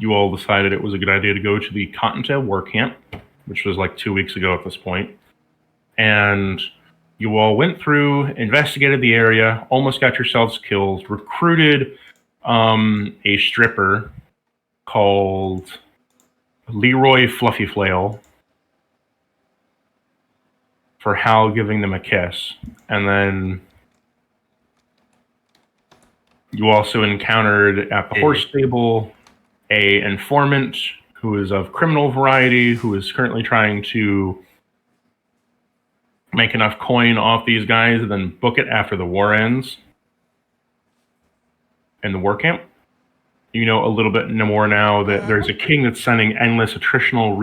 you all decided it was a good idea to go to the Cottontail War Camp, which was like 2 weeks ago at this point. And you all went through, investigated the area, almost got yourselves killed, recruited a stripper called Leroy Fluffy Flail for Hal giving them a kiss. And then you also encountered at the horse stable a informant who is of criminal variety, who is currently trying to make enough coin off these guys and then book it after the war ends in the war camp. You know a little bit more now that there's a king that's sending endless attritional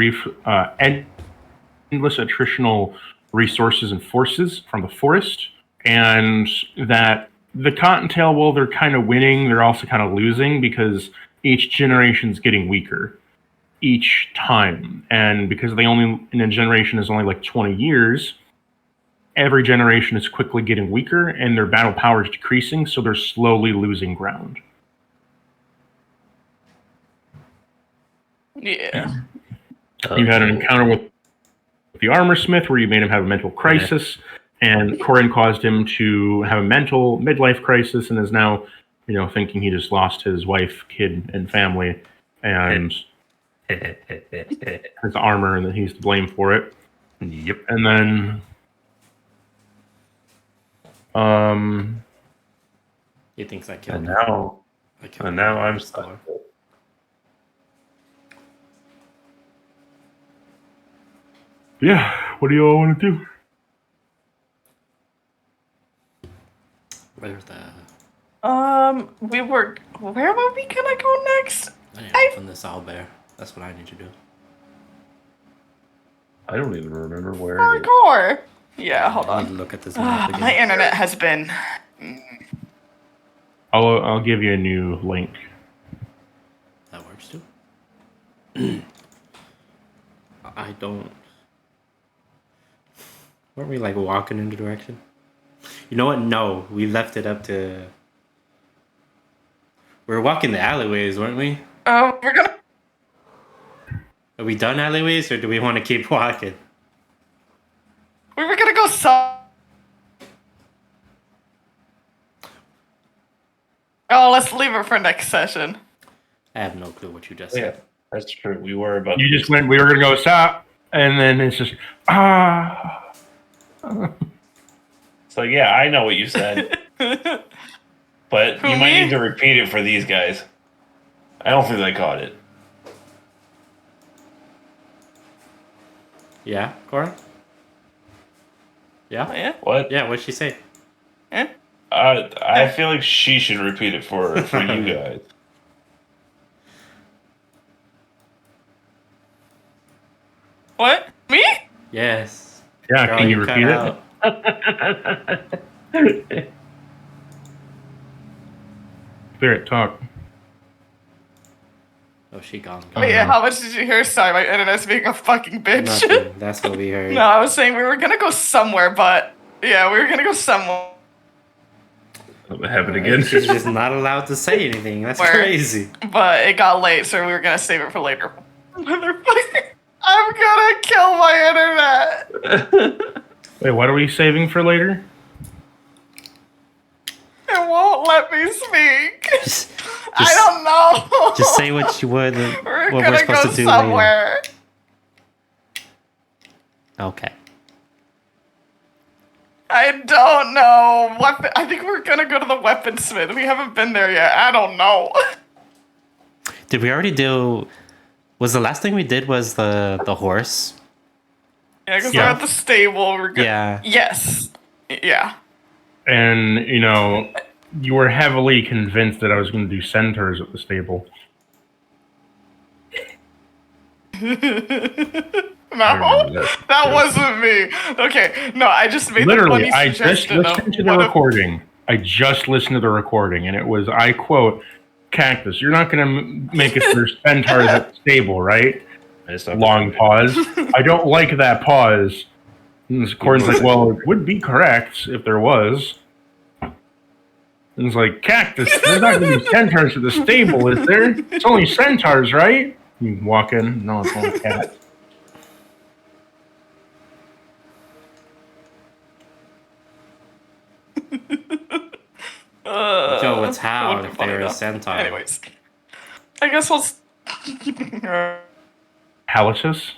resources and forces from the forest, and that the Cottontail, while they're kind of winning, they're also kind of losing because each generation's getting weaker each time. And because they only, in a generation is only like 20 years, every generation is quickly getting weaker and their battle power is decreasing, so they're slowly losing ground. Yeah. You had an encounter with the armor smith where you made him have a mental crisis, and Corin caused him to have a mental midlife crisis and is now, thinking he just lost his wife, kid, and family, and his armor, and that he's to blame for it. Yep. And then, He thinks I killed And him. now I'm stuck. yeah, what do you all want to do? Where's the... Where were we gonna go next? I need to open this owlbear. That's what I need to do. I don't even remember where it is. Hardcore. Yeah, hold I need to on. look at this map again. My internet has been. I'll give you a new link. That works too. I don't... Weren't we like walking in the direction? You know what? No, we left it up to... We were walking the alleyways, weren't we? Oh, we're gonna. Are we done alleyways, or do we want to keep walking? We were gonna go some. Oh, let's leave it for next session. I have no clue what you just Yeah, said. that's true. We were about. You just went, we were going to go stop, and then it's just, So yeah, I know what you said, but Who, you might me? need to repeat it for these guys. I don't think they caught it. Yeah, Cora? Yeah? Yeah. What? Yeah, what'd she say? Eh? I feel like she should repeat it for you guys. What? Me? Yes. yeah, Girl, can you cut repeat out. it? Spirit, talk. Oh, she gone. Wait, yeah, how much did you hear? Sorry, my internet's being a fucking bitch. Nothing. That's what we heard. No, I was saying we were gonna go somewhere, but yeah, we were gonna go somewhere. Have it again. She's just not allowed to say anything. That's Where? crazy. But it got late, so we were gonna save it for later. Motherfucker, I'm gonna kill my internet. Wait, what are we saving for later? It won't let me speak. Just, I don't know. just say what you would. We're What we're gonna supposed go to do somewhere. later. Okay. I don't know. I think we're gonna go to the weaponsmith. We haven't been there yet. I don't know. Did we already do? Was the last thing we did was the horse? Yeah, because Yeah. we're at the stable. We're good. Yeah. Yes. Yeah. And, you were heavily convinced that I was going to do centaurs at the stable. No, that wasn't me. Okay, no, I just made Literally, the I funny just suggestion listened to of the what if- recording. I just listened to the recording, and it was, I quote, Cactus, you're not going to make us their centaurs at the stable, right? Long pause. I don't like that pause. And Corin's like, well, it would be correct if there was. And it's like, Cactus, there's not going to be centaurs at the stable, is there? It's only centaurs, right? You walk in, no, it's only cats. Joe, it's how wouldn't be if funny, they're a though. centaur. Anyways, I guess we'll. Halitus?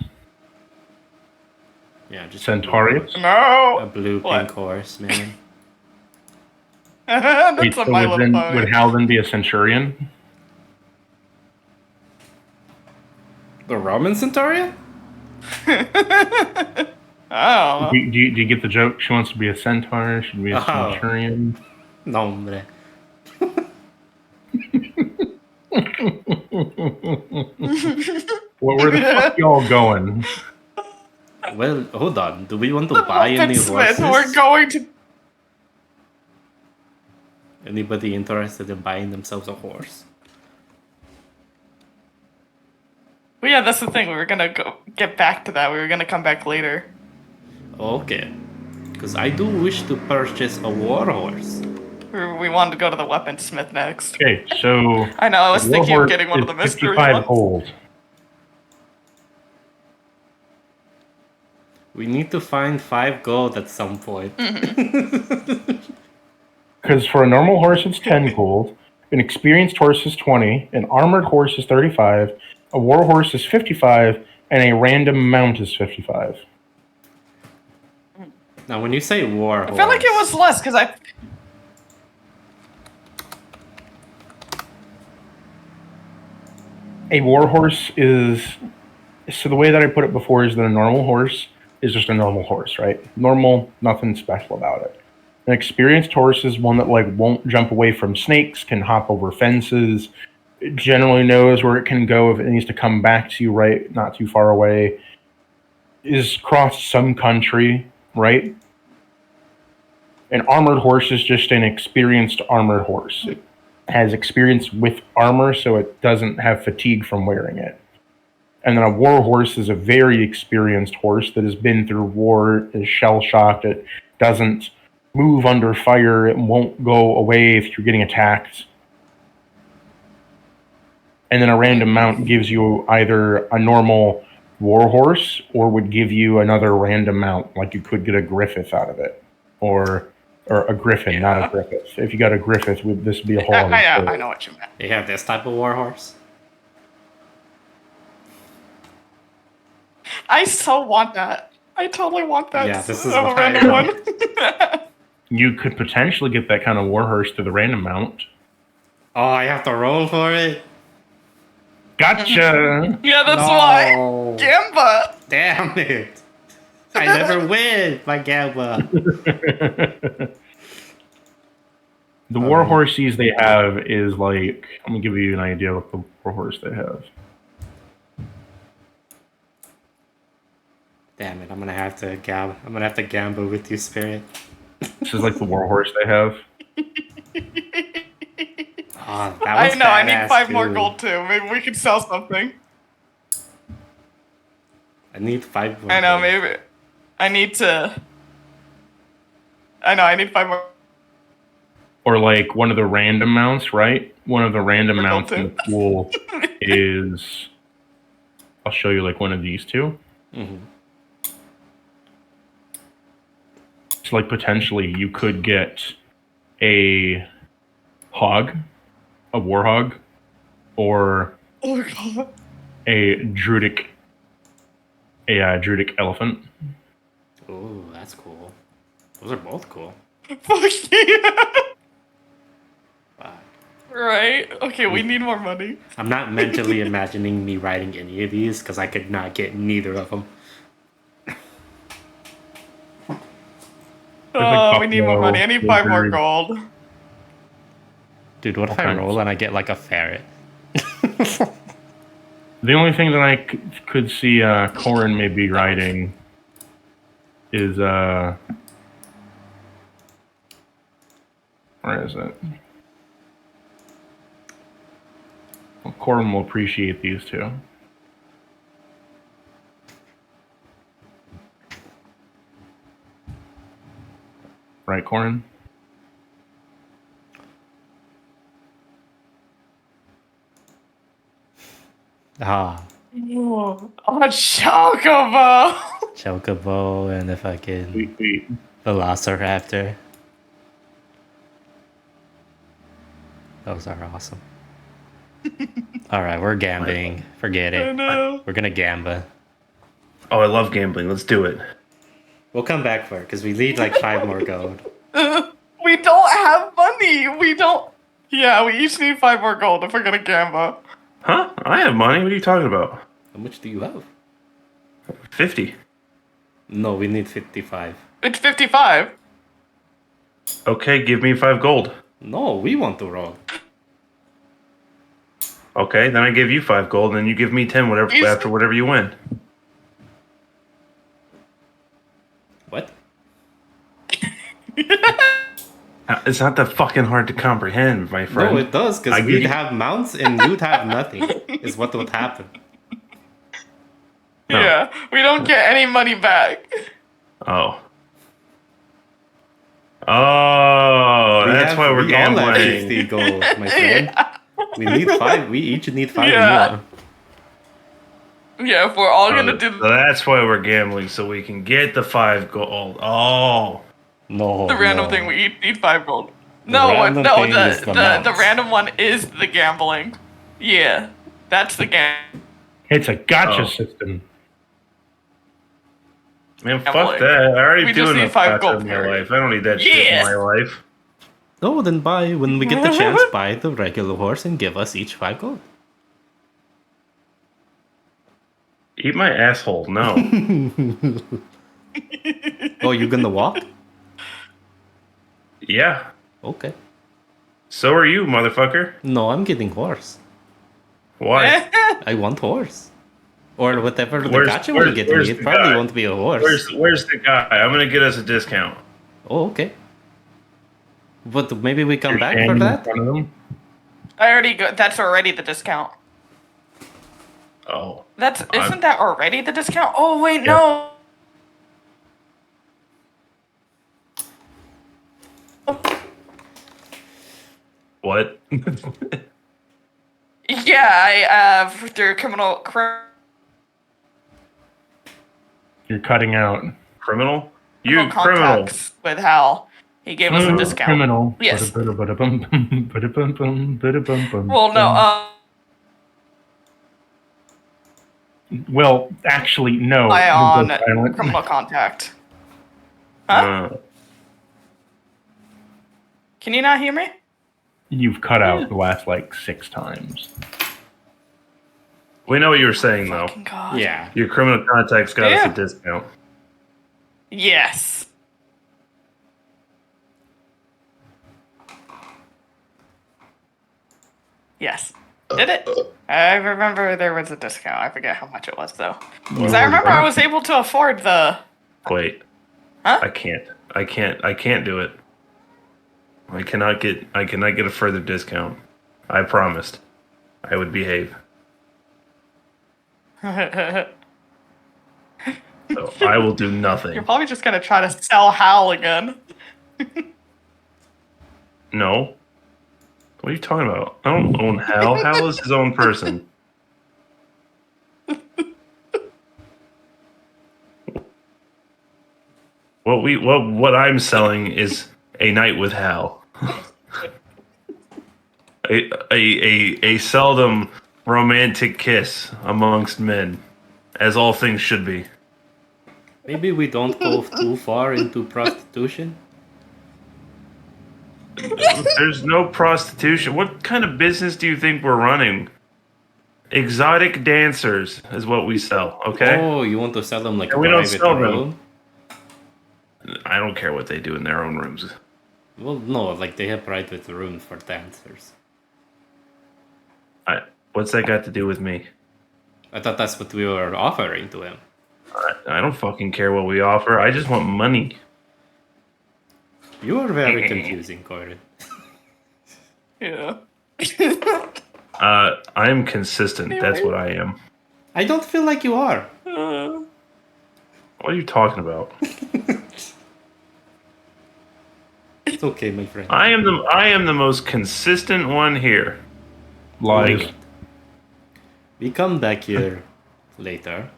Yeah, just Centaurus? a No. blue What? pink horse, man. That's Wait, a so My would, Little then, would Pony. Hal then be a centurion? The Roman centurion? I don't know. Do you get the joke? She wants to be a centaur. She'd be a Oh. centurion. No, hombre. Well, where the fuck y'all going? Well, hold on. Do we want to The buy any Muppet horses? Smith, we're going to. Anybody interested in buying themselves a horse? Well, yeah, that's the thing. We were gonna get back to that. We were gonna come back later. Okay. Because I do wish to purchase a war horse. We wanted to go to the weaponsmith next. Okay, so I know. I was thinking of Warhorse getting one of is the mystery 55 ones. gold. We need to find 5 gold at some point. Because for a normal horse, it's 10 gold. An experienced horse is 20. An armored horse is 35. A war horse is 55. And a random mount is 55. Now, when you say war horse... I feel like it was less because I. A war horse is... So the way that I put it before is that a normal horse is just a normal horse, right? Normal, nothing special about it. An experienced horse is one that like won't jump away from snakes, can hop over fences, it generally knows where it can go if it needs to come back to you, right? Not too far away. Is crossed some country, right? An armored horse is just an experienced armored horse. It has experience with armor, so it doesn't have fatigue from wearing it. And then a war horse is a very experienced horse that has been through war, is shell-shocked, it doesn't move under fire, it won't go away if you're getting attacked. And then a random mount gives you either a normal war horse or would give you another random mount, like you could get a Griffith out of it. Or a Griffin, not a Griffith. If you got a Griffith, would this be a whole other I story. know what you meant. They have this type of war horse? I so want that. I totally want that. Yeah, this is a what I random want. one. You could potentially get that kind of war horse to the random mount. Oh, I have to roll for it? Gotcha! Yeah, that's No. why. Gamba. Damn it! I never win, my Gamba. The war horses they have is like, let me give you an idea of the war horse they have. Damn it! I'm gonna have to gamble with you, Spirit. This is like the war horse they have. Oh, that I was know. I need badass, 5 more too. gold too. Maybe we could sell something. I need 5 more. I know. gold. Maybe I need to. I know. I need 5 more. Or like one of the random mounts, right? One of the random Purple mounts in the pool is... I'll show you like one of these two. Mhm. So like potentially you could get a hog, a warhog, or Oh my god. a druidic elephant. Ooh, that's cool. Those are both cool. Fuck yeah. Wow. Right. Okay. We need more money. I'm not mentally imagining me riding any of these because I could not get neither of them. like Oh, we need more buffalo, money. I need 5 more lizard. gold. Dude, what if Okay. I roll and I get like a ferret? The only thing that I could see Corin may be riding is where is it? Well, Corin will appreciate these two. Right, Corin? Ah, Oh, Chocobo! Chocobo and the fucking Sweet, sweet. Velociraptor. Those are awesome. Alright, we're gambling. Forget I it. know. We're gonna gamba. Oh, I love gambling. Let's do it. We'll come back for it because we need like 5 more gold. We don't have money. We don't. Yeah, we each need 5 more gold if we're gonna gamble. Huh? I have money. What are you talking about? How much do you have? 50. No, we need 55. It's 55. Okay, give me 5 gold. No, we want to roll. Okay, then I give you 5 gold, and then you give me 10 whatever Is- after whatever you win. What? It's not that fucking hard to comprehend, my friend. No, it does because I we'd give- have mounts and you'd have nothing. Is what would happen. No. Yeah, we don't get any money back. Oh. Oh, We that's have- why we're we all have gambling. 50 gold, my friend. We need 5. We each need 5 Yeah. more. Yeah, if we're all gonna do So that's why we're gambling, so we can get the 5 gold. Oh. No. the random no. thing, we each need 5 gold. No, random no, thing is the the the mounts. random one is the gambling. Yeah, that's the game. It's a gotcha Oh. system. Man, Yeah, fuck like, that. I already we do just need enough 5 gotcha gold in my for it. life. I don't need that shit Yeah. in my life. No, then buy, when we get the chance, buy the regular horse and give us each 5 gold. Eat my asshole. No. Oh, you gonna walk? Yeah. Okay. So are you, motherfucker. No, I'm getting horse. Why? I want horse. Or whatever the Where's- gacha where's- will get me. where's It the probably guy? won't be a horse. Where's the guy? I'm gonna get us a discount. Oh, okay. But maybe we come You're back for standing in that? front of them. I already got. That's already the discount. Oh. That's isn't that already the discount? Oh wait, Yeah. no. What? Yeah, through criminal. You're cutting out. Criminal? You criminal. contacts with Hal. He gave us a discount. Criminal. Yes. Ba-da-ba-da-bum, ba-da-bum-bum, ba-da-bum-bum. Well, no. Well, actually, no. I You'll on go silent. criminal contact. Huh? Uh, Can you not hear me? You've cut out the last like 6 times. we know what you were saying, though. Fucking God. Yeah. Your criminal contacts got Yeah. us a discount. Yes. Yes. Did it? I remember there was a discount. I forget how much it was though. Because I remember I was able to afford the. Wait. Huh? I can't do it. I cannot get a further discount. I promised. I would behave. You're So I will do nothing. probably just gonna try to sell Hal again. No. What are you talking about? I don't own Hal. Hal is his own person. What I'm selling is a night with Hal. a seldom romantic kiss amongst men, as all things should be. Maybe we don't go too far into prostitution. There's no prostitution. What kind of business do you think we're running? Exotic dancers is what we sell, okay? Oh, you want to sell them like a we don't private sell them. room? I don't care what they do in their own rooms. Well, no, like they have private rooms for dancers. What's that got to do with me? I thought that's what we were offering to him. I don't fucking care what we offer. I just want money. You are very confusing, Corin. Yeah. I am consistent. That's what I am. I don't feel like you are. What are you talking about? It's okay, my friend. I am the most consistent one here. Lies. we come back here later.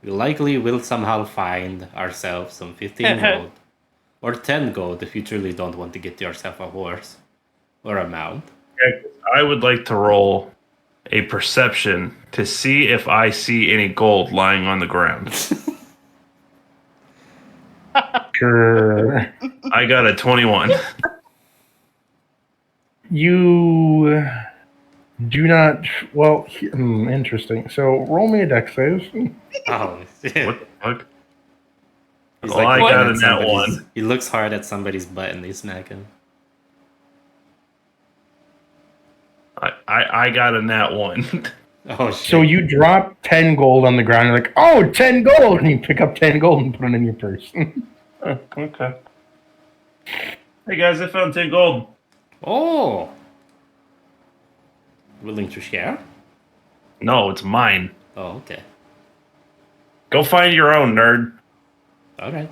We likely will somehow find ourselves some 15 gold. Or 10 gold if you truly don't want to get yourself a horse. Or a mount. I would like to roll a perception to see if I see any gold lying on the ground. Sure. I got a 21. You do not. Well, interesting. So roll me a dex save. Oh, shit. What the fuck? He's Well, I looking got at a nat somebody's- 1. He looks hard at somebody's butt and they smack him. I got a nat 1. Oh, shit. So you drop 10 gold on the ground. You're like, oh, 10 gold. And you pick up 10 gold and put it in your purse. Oh, okay. Hey guys, I found 10 gold. Oh! Willing to share? No, it's mine. Oh, okay. Go find your own, nerd. Alright.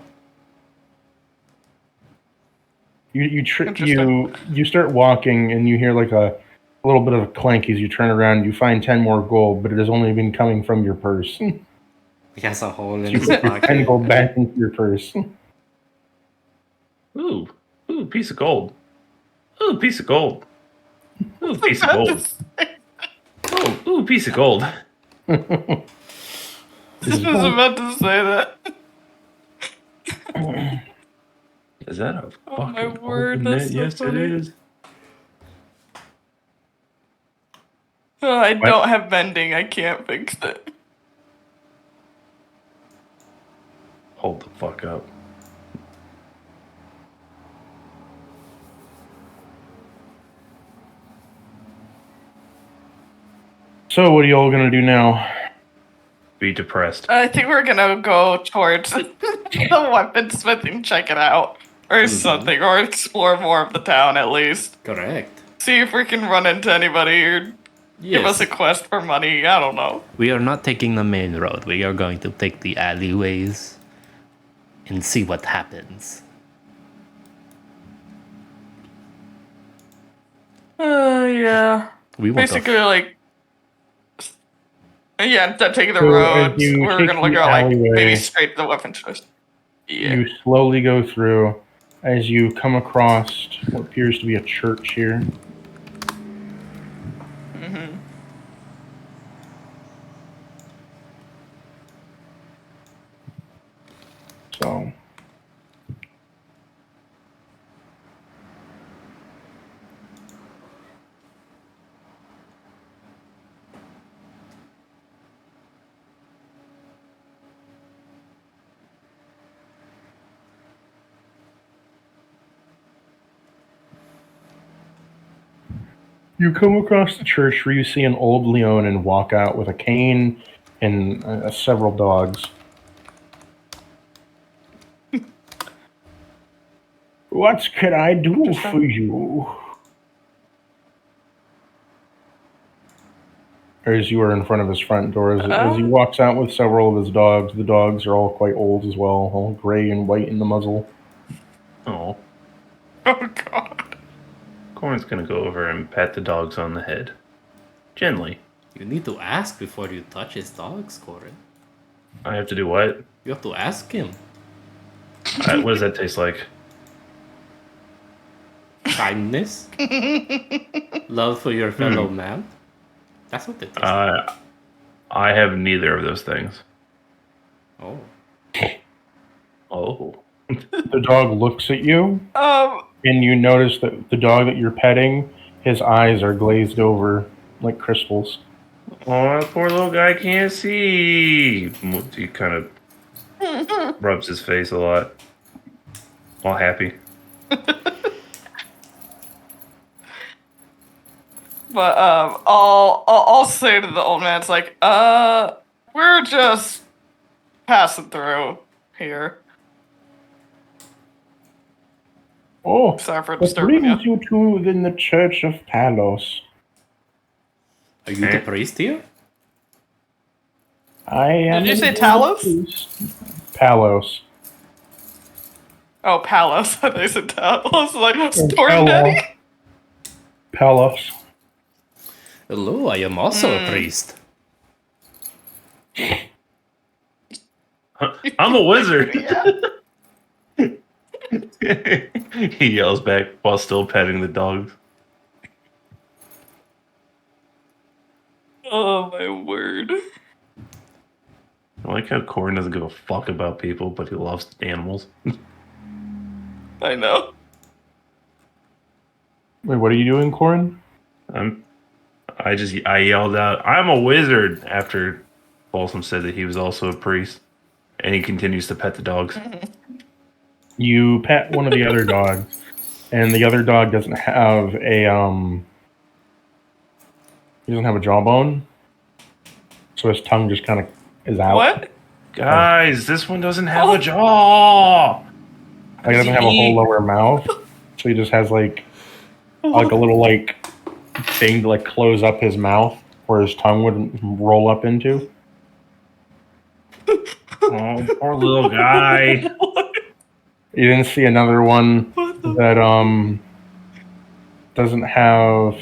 You start walking and you hear like a little bit of a clank as you turn around. You find 10 more gold, but it has only been coming from your purse. He has a hole in You his put your 10 pocket. gold back into your purse. Ooh, piece of gold. Ooh, piece of gold. Ooh, piece of gold. Ooh, piece of gold. I was about to say that. Is that a Oh, fucking my word, gold that's so Yes, funny. it is. I don't have bending. I can't fix it. Hold the fuck up. So what are y'all gonna do now? Be depressed. I think we're gonna go towards the weaponsmith and check it out. Or something. Or explore more of the town at least. Correct. See if we can run into anybody or give us Yes. a quest for money. I don't know. We are not taking the main road. We are going to take the alleyways and see what happens. Yeah. We want to Basically, like, yeah, instead of taking the So, as roads, you we're take gonna look the at like alleyway- maybe straight to the weapon twist. Yeah. You slowly go through as you come across what appears to be a church here. Mm-hmm. So you come across the church where you see an old Leonin walk out with a cane and several dogs. What can I do for you? As you are in front of his front door, as he walks out with several of his dogs. The dogs are all quite old as well, all gray and white in the muzzle. Oh, Oh god. Corn's gonna go over and pat the dogs on the head. Gently. You need to ask before you touch his dogs, Corin. I have to do what? You have to ask him. What does that taste like? Kindness? Love for your fellow man? That's what it is. I have neither of those things. Oh. Oh. The dog looks at you, Um, and you notice that the dog that you're petting, his eyes are glazed over like crystals. Oh, that poor little guy can't see. He kind of rubs his face a lot. All happy. but I'll say to the old man, it's like, we're just passing through here. Oh, Sorry for what disturbing brings you. you to the Church of Palos? Are you the priest here? I am. Did you say an Talos? priest. Palos. Oh, Palos. I thought you said Talos. Like, Storm Palos. Daddy? Palos. Hello, I am also a priest. I'm a wizard. Yeah. He yells back while still petting the dogs. Oh my word. I like how Corin doesn't give a fuck about people, but he loves animals. I know. Wait, what are you doing, Corin? I yelled out, "I'm a wizard!" after Balsam said that he was also a priest, and he continues to pet the dogs. You pet one of the other dogs, and the other dog doesn't have he doesn't have a jawbone, so his tongue just kind of is out. What? Guys, this one doesn't have Oh. a jaw. Like, he doesn't have a whole lower mouth, so he just has like a little like thing to like close up his mouth where his tongue would roll up into. Oh, poor little guy. You didn't see another one that doesn't have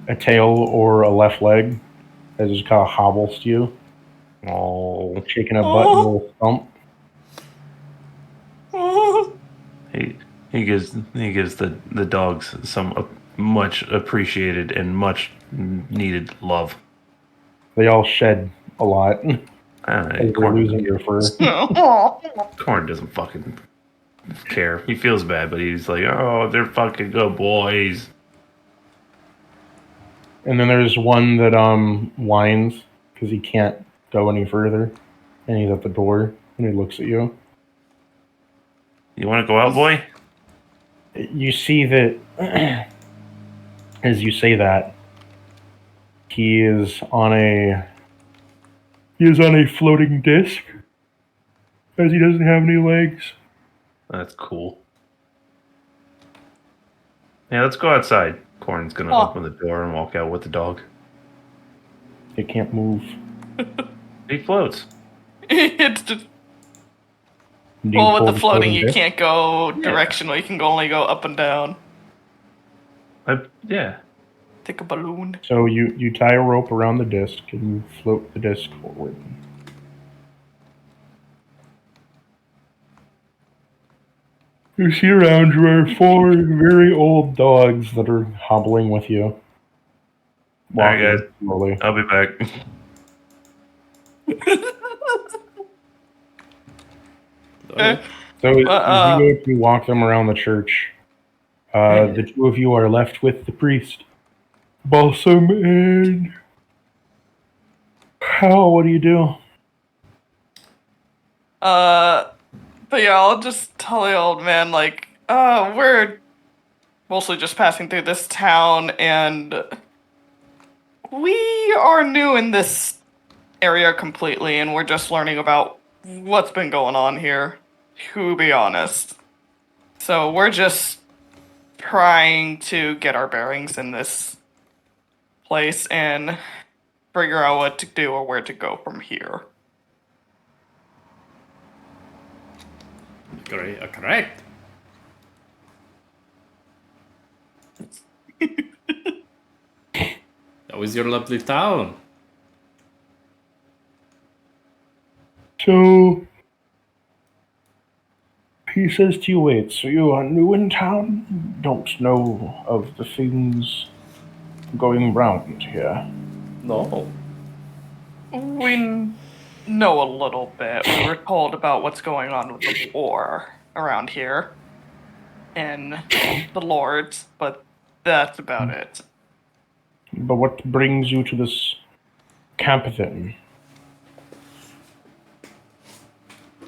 a tail or a left leg. That just kind of hobbles to you, Oh, shaking a butt and a little stump. he gives the dogs some much appreciated and much needed love. They all shed a lot. They're Corn, losing your fur. Corn doesn't fucking care. He feels bad, but he's like, "Oh, they're fucking good boys." And then there's one that whines because he can't go any further, and he's at the door and he looks at you. You want to go out, boy? You see that as you say that, he is on a floating disc, as he doesn't have any legs. That's cool. Yeah, let's go outside. Corn's gonna Oh. open the door and walk out with the dog. It can't move. He floats. It's just Do you well with pull the floating you disc? can't go directional, you can only go up and down. Yeah. Take a balloon. So you tie a rope around the disc and you float the disc forward. You see around you are 4 very old dogs that are hobbling with you. Alright, guys. Slowly. I'll be back. So as you go to walk them around the church, the two of you are left with the priest. Balsam and Hal, what do you do? But yeah, I'll just tell the old man, like, we're mostly just passing through this town, and we are new in this area completely, and we're just learning about what's been going on here, to be honest. So we're just trying to get our bearings in this place and figure out what to do or where to go from here. Correct. How is your lovely town? So he says to you, wait, so you are new in town? You don't know of the things going round here? No. We know a little bit. We were told about what's going on with the war around here and the lords, but that's about it. But what brings you to this camp then?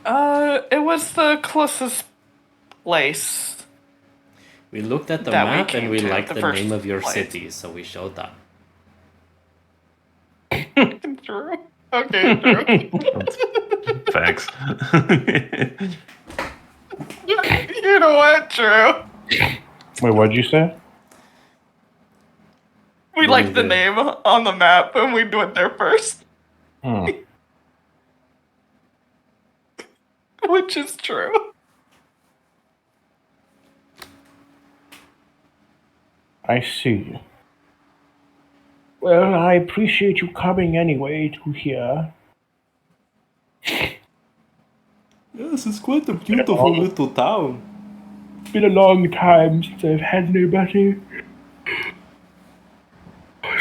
It was the closest place. We looked at the That we map came and we to, liked the the first name of your place. city, so we showed up. True. Okay, true. Facts. You know what? True. Wait, what'd you say? We liked the name on the map and we went there first, which is true. I see. Well, I appreciate you coming anyway to here. Yes, it's quite a beautiful little town. It's been a long time since I've had anybody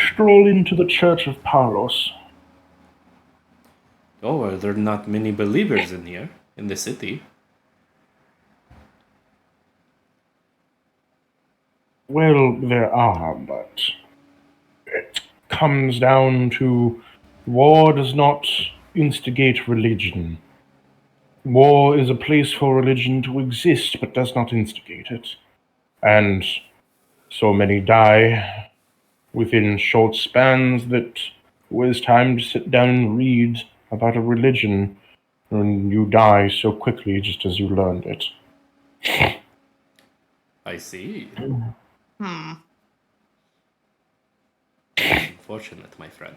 stroll into the Church of Palos. Oh, well, there are not many believers in here, in the city. Well, there are, but it comes down to war does not instigate religion. War is a place for religion to exist, but does not instigate it. And so many die within short spans that it was time to sit down and read about a religion, and you die so quickly just as you learned it. I see. Hmm. Unfortunate, my friend.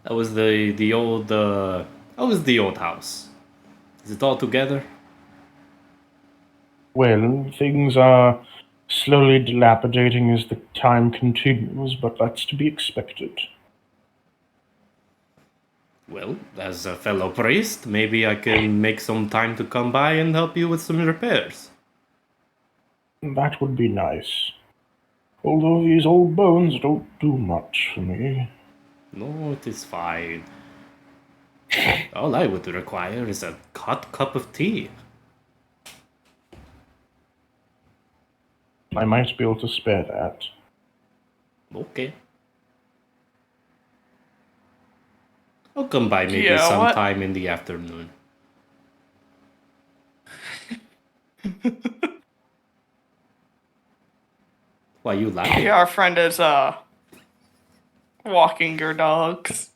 That was the old that was the old house. Is it all together? Well, things are slowly dilapidating as the time continues, but that's to be expected. Well, as a fellow priest, maybe I can make some time to come by and help you with some repairs. That would be nice. Although these old bones don't do much for me. No, it is fine. All I would require is a hot cup of tea. I might be able to spare that. Okay. I'll come by maybe Yeah, what? sometime in the afternoon. Why you laughing? Yeah, our friend is walking your dogs.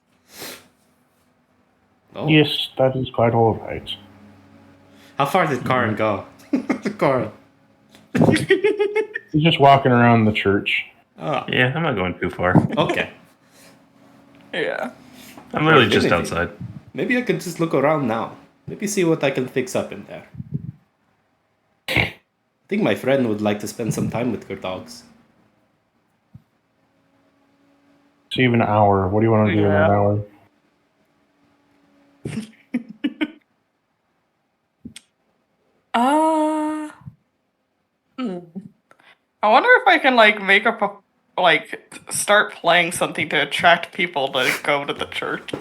Oh. Yes, that is quite all right. How far did Karin go? Karin. He's just walking around the church. Oh, Yeah, I'm not going too far. okay. Yeah. I'm literally just Infinity. outside. Maybe I could just look around now. Maybe see what I can fix up in there. I think my friend would like to spend some time with your dogs. It's even an hour. What do you want to do in Yeah. an hour? Hmm. I wonder if I can like make up a start playing something to attract people to go to the church.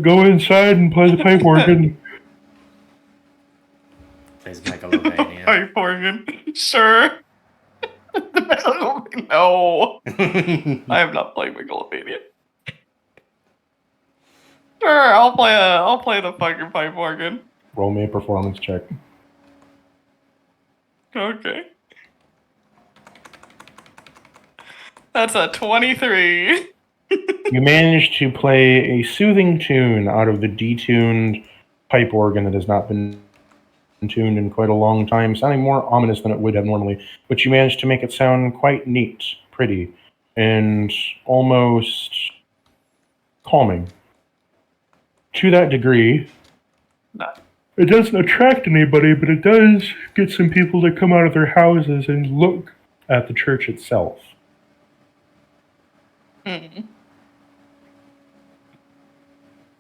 Go inside and play the pipe organ. Plays Megalovania. Pipe organ. Sure. No. I am not playing Megalovania. Sure, I'll play the fucking pipe organ. Roll me a performance check. Okay. That's a 23. You managed to play a soothing tune out of the detuned pipe organ that has not been tuned in quite a long time, sounding more ominous than it would have normally. But you managed to make it sound quite neat, pretty, and almost calming. To that degree, No. it doesn't attract anybody, but it does get some people to come out of their houses and look at the church itself.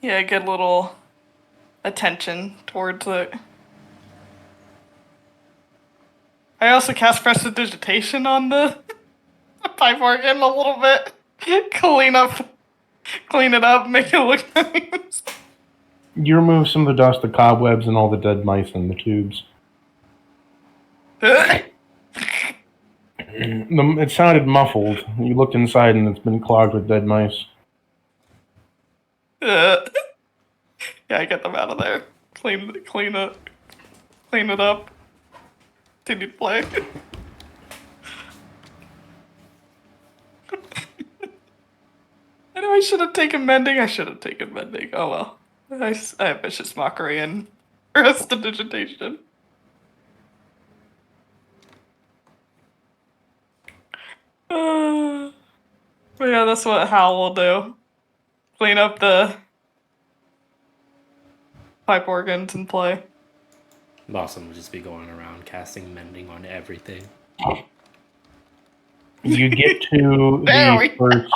Yeah, get a little attention towards it. I also cast Prestidigitation on the pipe organ a little bit. Clean it up, make it look nice. You remove some of the dust, the cobwebs, and all the dead mice in the tubes. It sounded muffled. You looked inside and it's been clogged with dead mice. Yeah, get them out of there. Clean it up. Continue to play. I know I should have taken mending. Oh well. I have vicious mockery and prestidigitation. But yeah, that's what Hal will do. Clean up the pipe organs and play. Awesome will just be going around casting mending on everything. You get to There we the first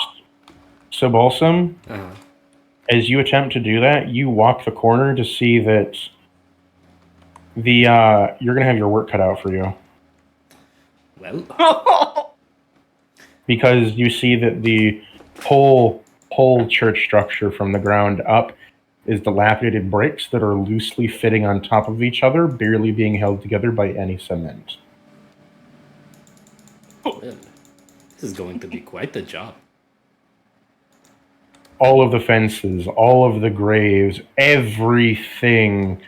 Subalsum. Uh, As you attempt to do that, you walk the corner to see that you're gonna have your work cut out for you, well, because you see that the whole church structure from the ground up is dilapidated bricks that are loosely fitting on top of each other, barely being held together by any cement. well, this is going to be quite a job. All of the fences, all of the graves, everything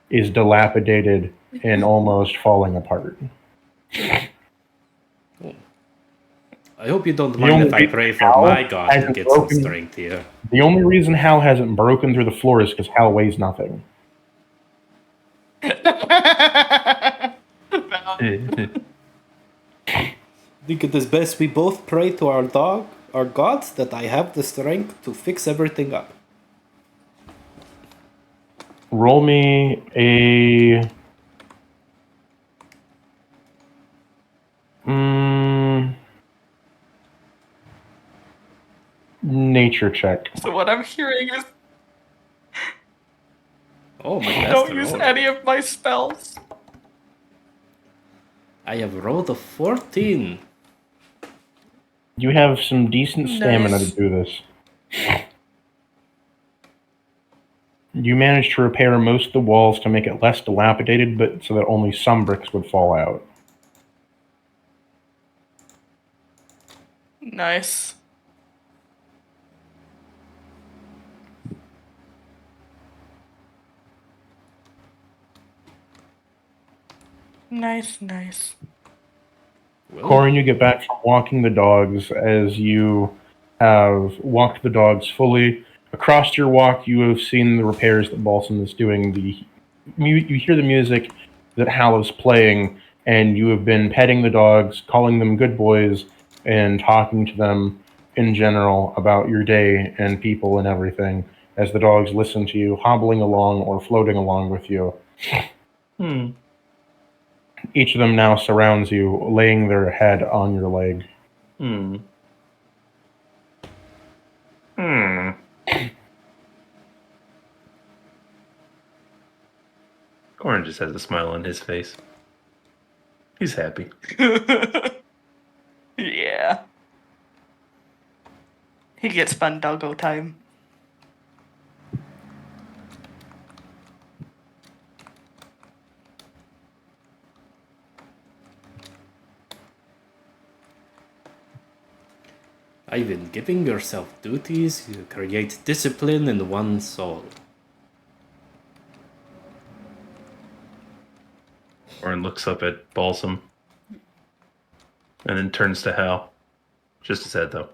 is dilapidated and almost falling apart. I hope you don't The mind only if I reason pray for Hal my god to hasn't get some broken- strength here. The only reason Hal hasn't broken through the floor is because Hal weighs nothing. I think it is best we both pray to our gods, that I have the strength to fix everything up. Roll me a nature check. So what I'm hearing is Oh, my best don't use roll. any of my spells. I have rolled a 14. You have some decent stamina Nice. to do this. You managed to repair most of the walls to make it less dilapidated, but so that only some bricks would fall out. Nice. Nice. Well, Corin, you get back from walking the dogs. As you have walked the dogs fully across your walk, you have seen the repairs that Balsam is doing. You hear the music that Hal is playing, and you have been petting the dogs, calling them good boys, and talking to them in general about your day and people and everything. As the dogs listen to you, hobbling along or floating along with you. Each of them now surrounds you, laying their head on your leg. Corin just has a smile on his face. He's happy. Yeah. He gets fun doggo time. Ivan, giving yourself duties, you create discipline in one's soul. Corin looks up at Balsam and then turns to Hal. Just his head, though.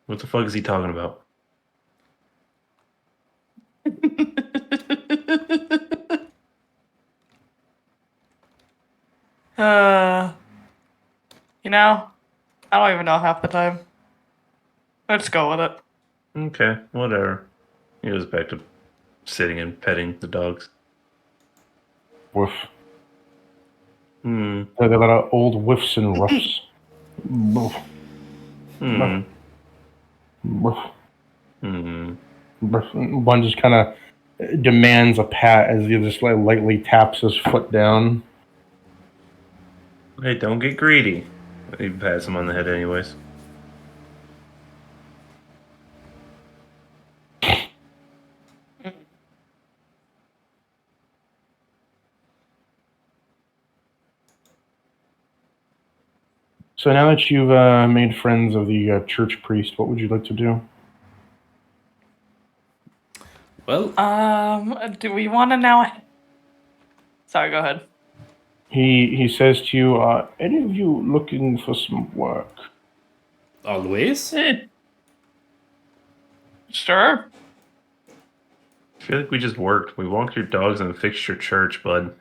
What the fuck is he talking about? You know, I don't even know half the time. Let's go with it. Okay, whatever. He goes back to sitting and petting the dogs. Woof. Hmm. They let out old whiffs and ruffs. Woof. Hmm. Woof. Hmm. Woof. One just kind of demands a pat as he just like lightly taps his foot down. Hey, don't get greedy. He pats him on the head anyways. So now that you've made friends of the church priest, what would you like to do? Well, Do we want to now? Sorry, go ahead. He says to you, any of you looking for some work? always. Sure. I feel like we just worked. We walked your dogs and fixed your church, bud.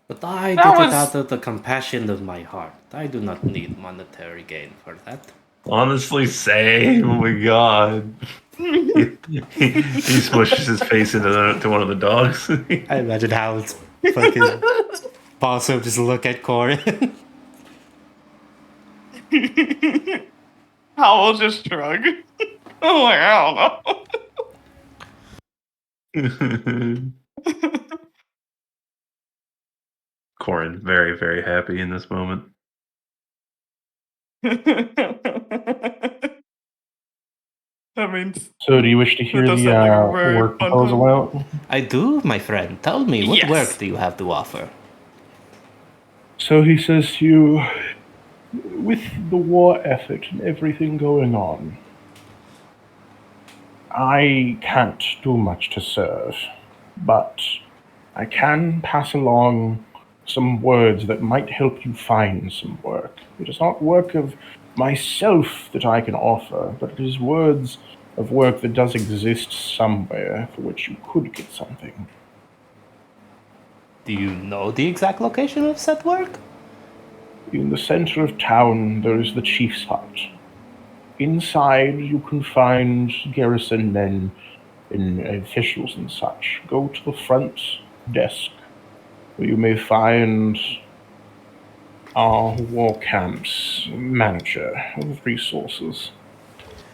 But I That did was- it out of the compassion of my heart. I do not need monetary gain for that. Honestly, same. Oh my god. he smushes his face into to one of the dogs. I imagine how it's fucking Paulson just look at Corin. Howell just shrug. Oh, like, I don't know. Corin, very, very happy in this moment. That means So, do you wish to hear does the sound like a very work fun proposal time. out? I do, my friend. Tell me, what Yes. work do you have to offer? So he says to you, with the war effort and everything going on, I can't do much to serve, but I can pass along some words that might help you find some work. It is not work of myself that I can offer, but it is words of work that does exist somewhere for which you could get something. Do you know the exact location of said work? In the center of town, there is the chief's hut. Inside, you can find garrison men and officials and such. Go to the front desk, where you may find our war camp's manager of resources.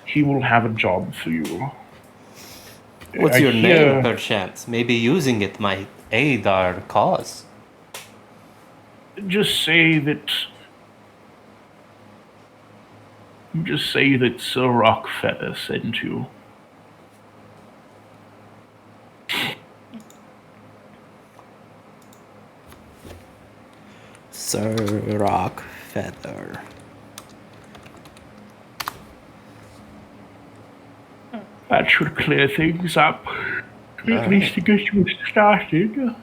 He will have a job for you. What's I your hear- name, perchance? Maybe using it might aid our cause. Just say that. Just say that Sir Rockfeather sent you. Sir Rockfeather. That should clear things up. At Alright. least to get you started.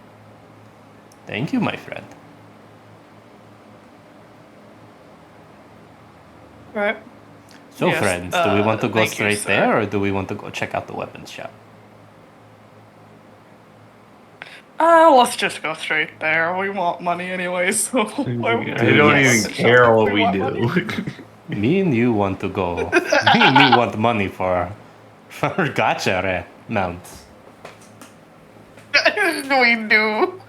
Thank you, my friend. Right. So, Yes, friends, do we want to go thank you, straight sir. there, or do we want to go check out the weapons shop? Let's just go straight there. We want money anyway, so why would I don't yes. even care what we want do. Me and you want to go. Me and you want money for gacha mounts. we do.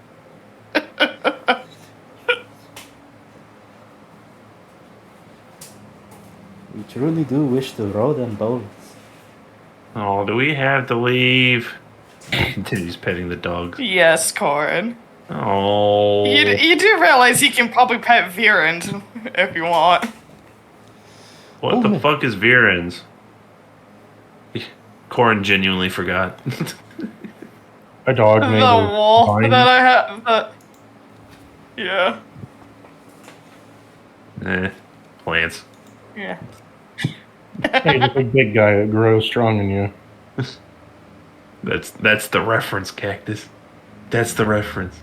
We truly do wish to roll them bones. Oh, do we have to leave? He's petting the dogs. Yes, Corin. Oh. You do realize you can probably pet Virend if you want. What Oh, the man. fuck is Virens? Corin genuinely forgot. A dog The made of wolf vines. that I have. Yeah. Plants. Yeah. Hey, just a big guy that grows strong in you. That's the reference, Cactus. That's the reference.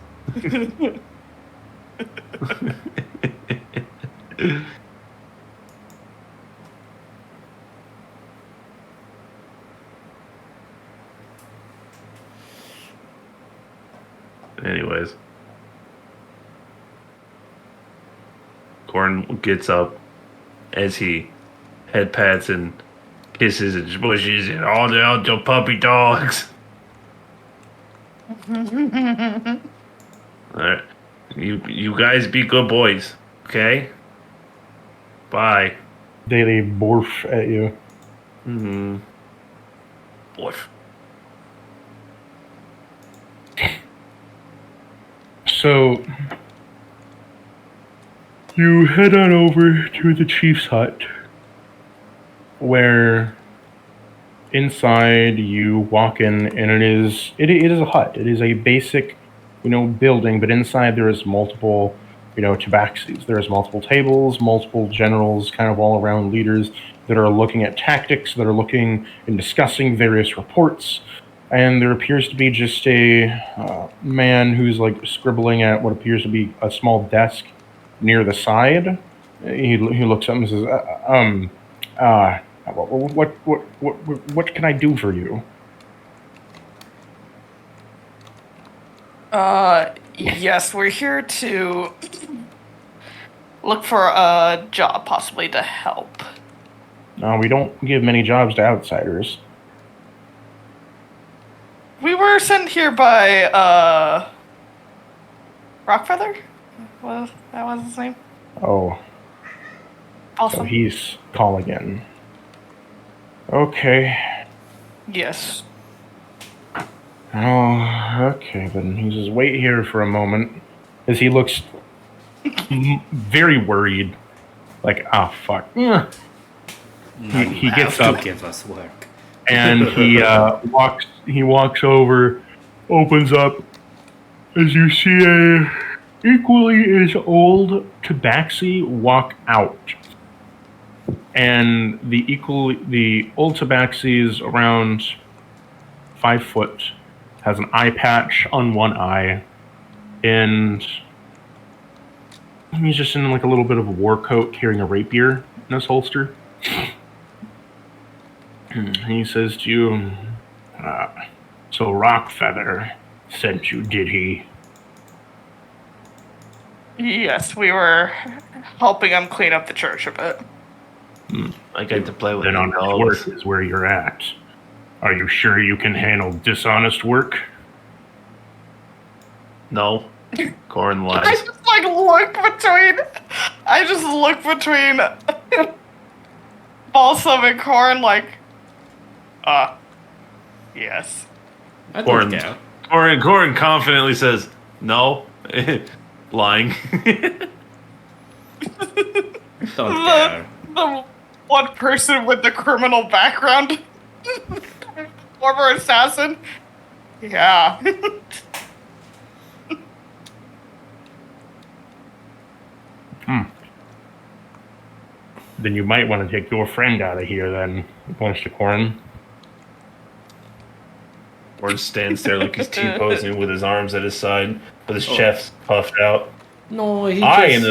Anyways. Corin gets up as he head pats and kisses and smushes and all the other puppy dogs. Alright. You guys be good boys, okay? Bye. They borf at you. Mm-hmm. Boif. So you head on over to the chief's hut, where inside you walk in, and it is a hut. It is a basic, building, but inside there is multiple, tabaxis. There's multiple tables, multiple generals, kind of all around leaders that are looking at tactics, that are looking and discussing various reports. And there appears to be just a man who's like scribbling at what appears to be a small desk near the side. He looks up and says, what can I do for you? Yes, we're here to look for a job, possibly to help. We don't give many jobs to outsiders. We were sent here by, Rockfeather? Well, that was his name. Oh, so Awesome. he's calling in. Okay. Yes. Oh, okay. Then he says, wait here for a moment. As he looks very worried. Like, ah, fuck. Yeah. None He have gets to up. give us work. And he walks over, opens up, as you see a equally as old tabaxi walk out. And the old tabaxi is around 5 foot, has an eye patch on one eye, and he's just in like a little bit of a war coat carrying a rapier in his holster. He says to you, so Rockfeather sent you, did he? Yes, we were helping him clean up the church a bit. I get to play with Then the honest dogs. work is where you're at. Are you sure you can handle dishonest work? No. Corin I lies. just like look between. I just look between Balsam and Corn like, yes. I don't Corin, care. Corin confidently says, no. Lying. Don't care. The one person with the criminal background, former assassin. Yeah. Then you might want to take your friend out of here, then, points to Corin. Corin stands there like he's T-posing with his arms at his side, with his chest puffed out. No, he I just...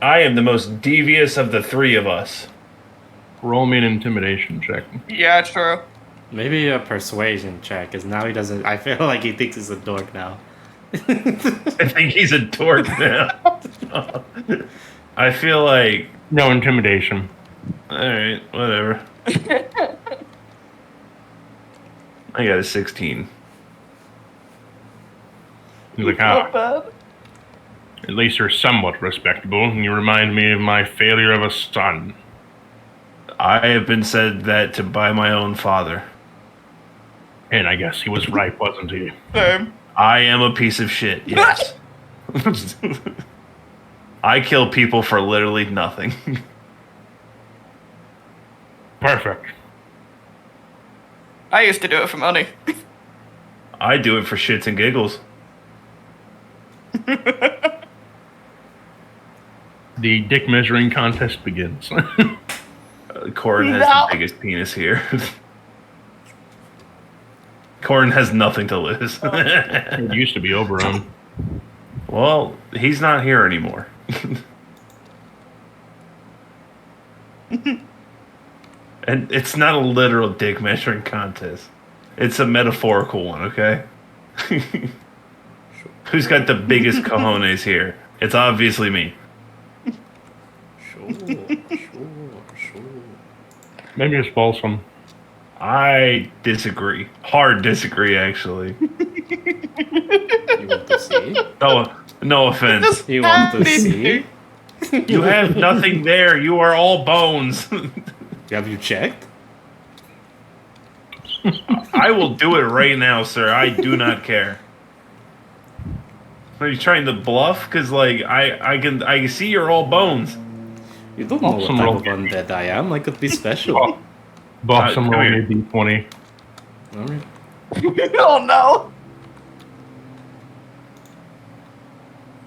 am the most devious of the three of us. Roll me an intimidation check. Yeah, true. Maybe a persuasion check, because now he doesn't... I feel like he thinks he's a dork now. I think he's a dork now. I feel like, No intimidation. alright, whatever. I got a 16. He's like, Not bad. at least you're somewhat respectable, and you remind me of my failure of a son. I have been said that to by my own father. And I guess he was right, wasn't he? Same. I am a piece of shit, yes. I kill people for literally nothing. Perfect. I used to do it for money. I do it for shits and giggles. The dick measuring contest begins. Corin has No. the biggest penis here. Corin has nothing to lose. It used to be Oberon. Well, he's not here anymore. And it's not a literal dick measuring contest. It's a metaphorical one, okay? Who's got the biggest cojones here? It's obviously me. Sure. Maybe it's Balsam. I disagree. Hard disagree, actually. You want to see? No offense. You want to see? You have nothing there. You are all bones. Have you checked? I will do it right now, sir. I do not care. Are you trying to bluff? Because like I can see you're all bones. You don't know what Awesome type roll. of undead I am. I could be special. Balsam come roll here. me a d20. Alright. Oh no.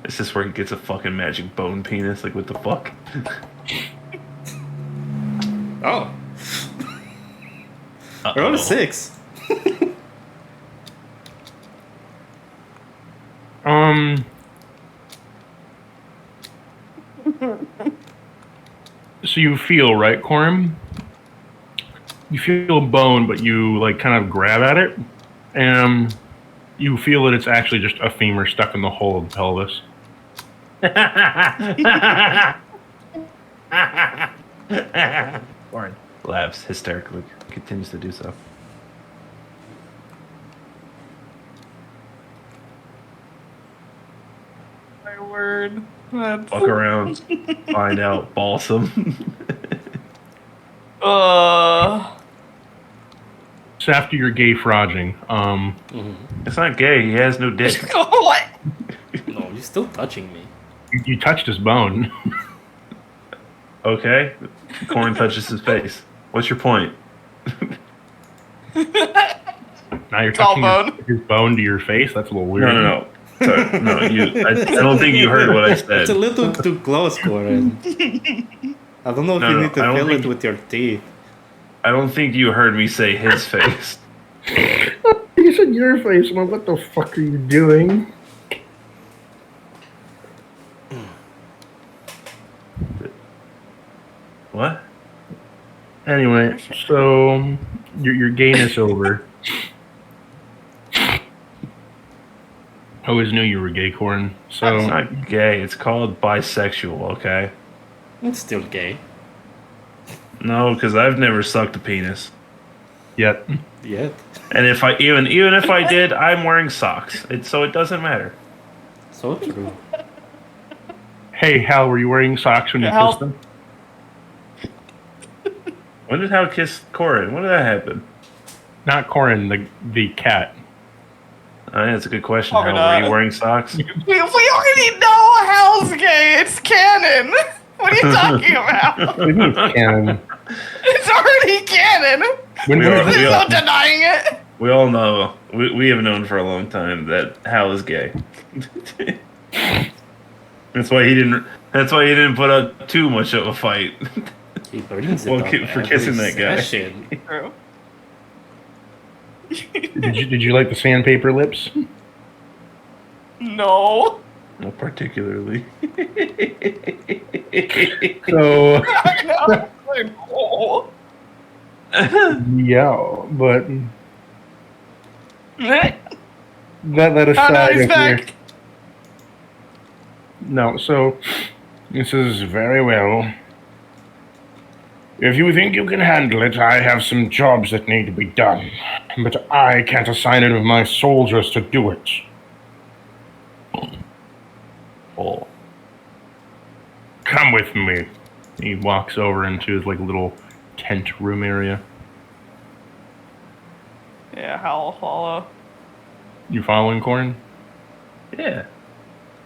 Is this where he gets a fucking magic bone penis? Like what the fuck? Oh. I rolled a 6. So you feel, right, Corin? You feel bone, but you like kind of grab at it, and you feel that it's actually just a femur stuck in the hole of the pelvis. Warren laughs hysterically. Continues to do so. my word. That's... Fuck around, find out. Balsam. So after your gay frodging, It's not gay. He has no dick. What? No, you're still touching me. you touched his bone. Okay. Corn touches his face. What's your point? Now you're It's all touching his bone to your face. That's a little weird. No. Sorry, no, I don't think you heard what I It's said. a little too close, Corin. I don't know if you need to I don't fill think- it with your teeth. I don't think you heard me say his face. You said your face. I'm like, what the fuck are you doing? What? Anyway, so your gayness over. I always knew you were gay, Corin. It's So not gay. It's called bisexual, okay? It's still gay. No, because I've never sucked a penis. yet. Yet. And if I even if I did, I'm wearing socks. So it doesn't matter. So true. Hey, Hal, were you wearing socks when you Hal- kissed them? When did Hal kiss Corin? When did that happen? Not Corin, the cat. That's a good question. Probably Hal, were not. you wearing socks? We already know Hal's gay. It's canon. What are you talking about? What do you mean it's canon? It's already canon. When We did are- this- There's no denying it. We all know. We have known for a long time that Hal is gay. That's why he didn't. That's why he didn't put up too much of a fight. He brings it Well, up for every kissing that guy. session. True. did you like the sandpaper lips? No. Not particularly. So No. yeah, but that Oh, aside, no, he's if you're- back. no. So this is very well. If you think you can handle it, I have some jobs that need to be done, but I can't assign any of my soldiers to do it. Oh. Come with me. He walks over into his like little tent room area. Yeah, Hal will follow. You following, Corin? Yeah.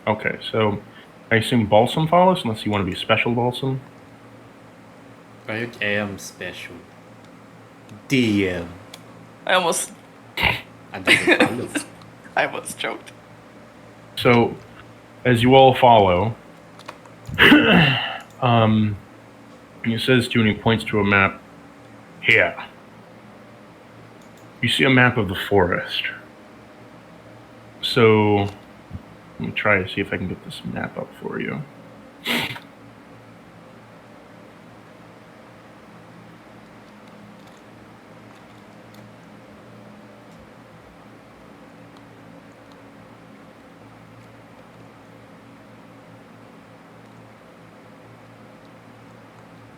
Okay, so I assume Balsam follows, unless you want to be special Balsam. I am special. DM. I almost And then follow. I almost choked. So, as you all follow, he says to you and he points to a map. Here. You see a map of the forest. So, let me try to see if I can get this map up for you.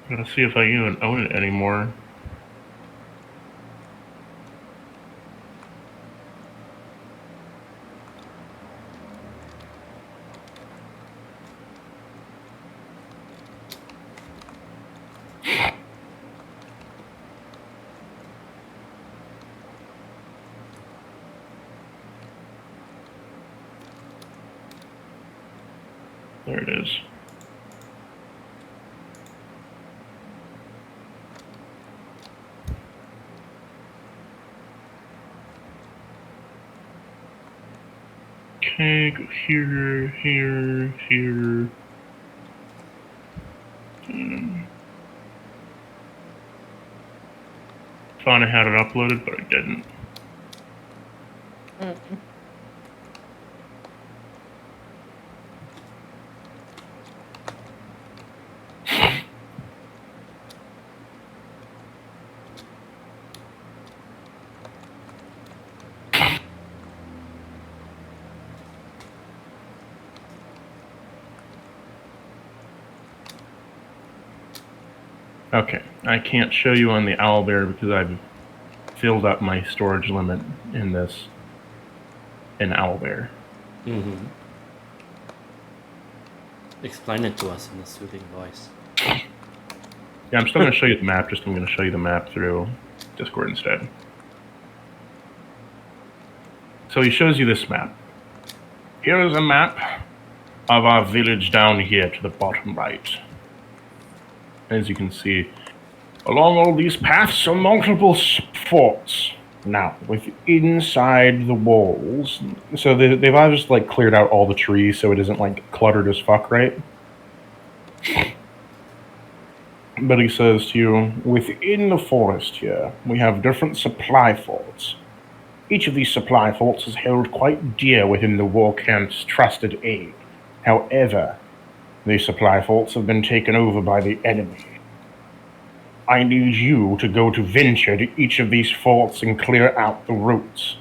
Gotta see if I even own it anymore. There it is. Okay, go here, here, here. Thought I had it uploaded, but I didn't. Okay, I can't show you on the Owlbear because I've filled up my storage limit in Owlbear. Mm-hmm. Explain it to us in a soothing voice. Yeah, I'm still going to show you the map, just I'm going to show you the map through Discord instead. So he shows you this map. Here is a map of our village down here to the bottom right. As you can see, along all these paths are multiple forts. Now, with inside the walls, so they've either just like cleared out all the trees so it isn't like cluttered as fuck, right? But he says to you, within the forest here, we have different supply forts. Each of these supply forts is held quite dear within the Warcant's trusted aid. However, these supply forts have been taken over by the enemy. I need you to go to venture to each of these forts and clear out the routes.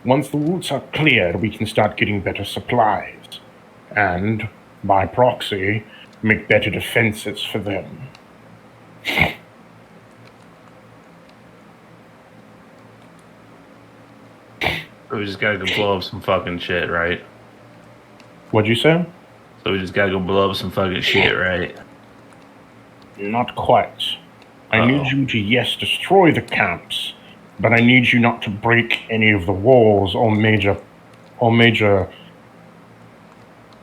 Once the routes are cleared, we can start getting better supplies. And, by proxy, make better defenses for them. We just gotta go blow up some fucking shit, right? What'd you say? So we just gotta go blow up some fucking shit, right? Not quite. I need Uh-oh. you to, yes, destroy the camps, but I need you not to break any of the walls or major,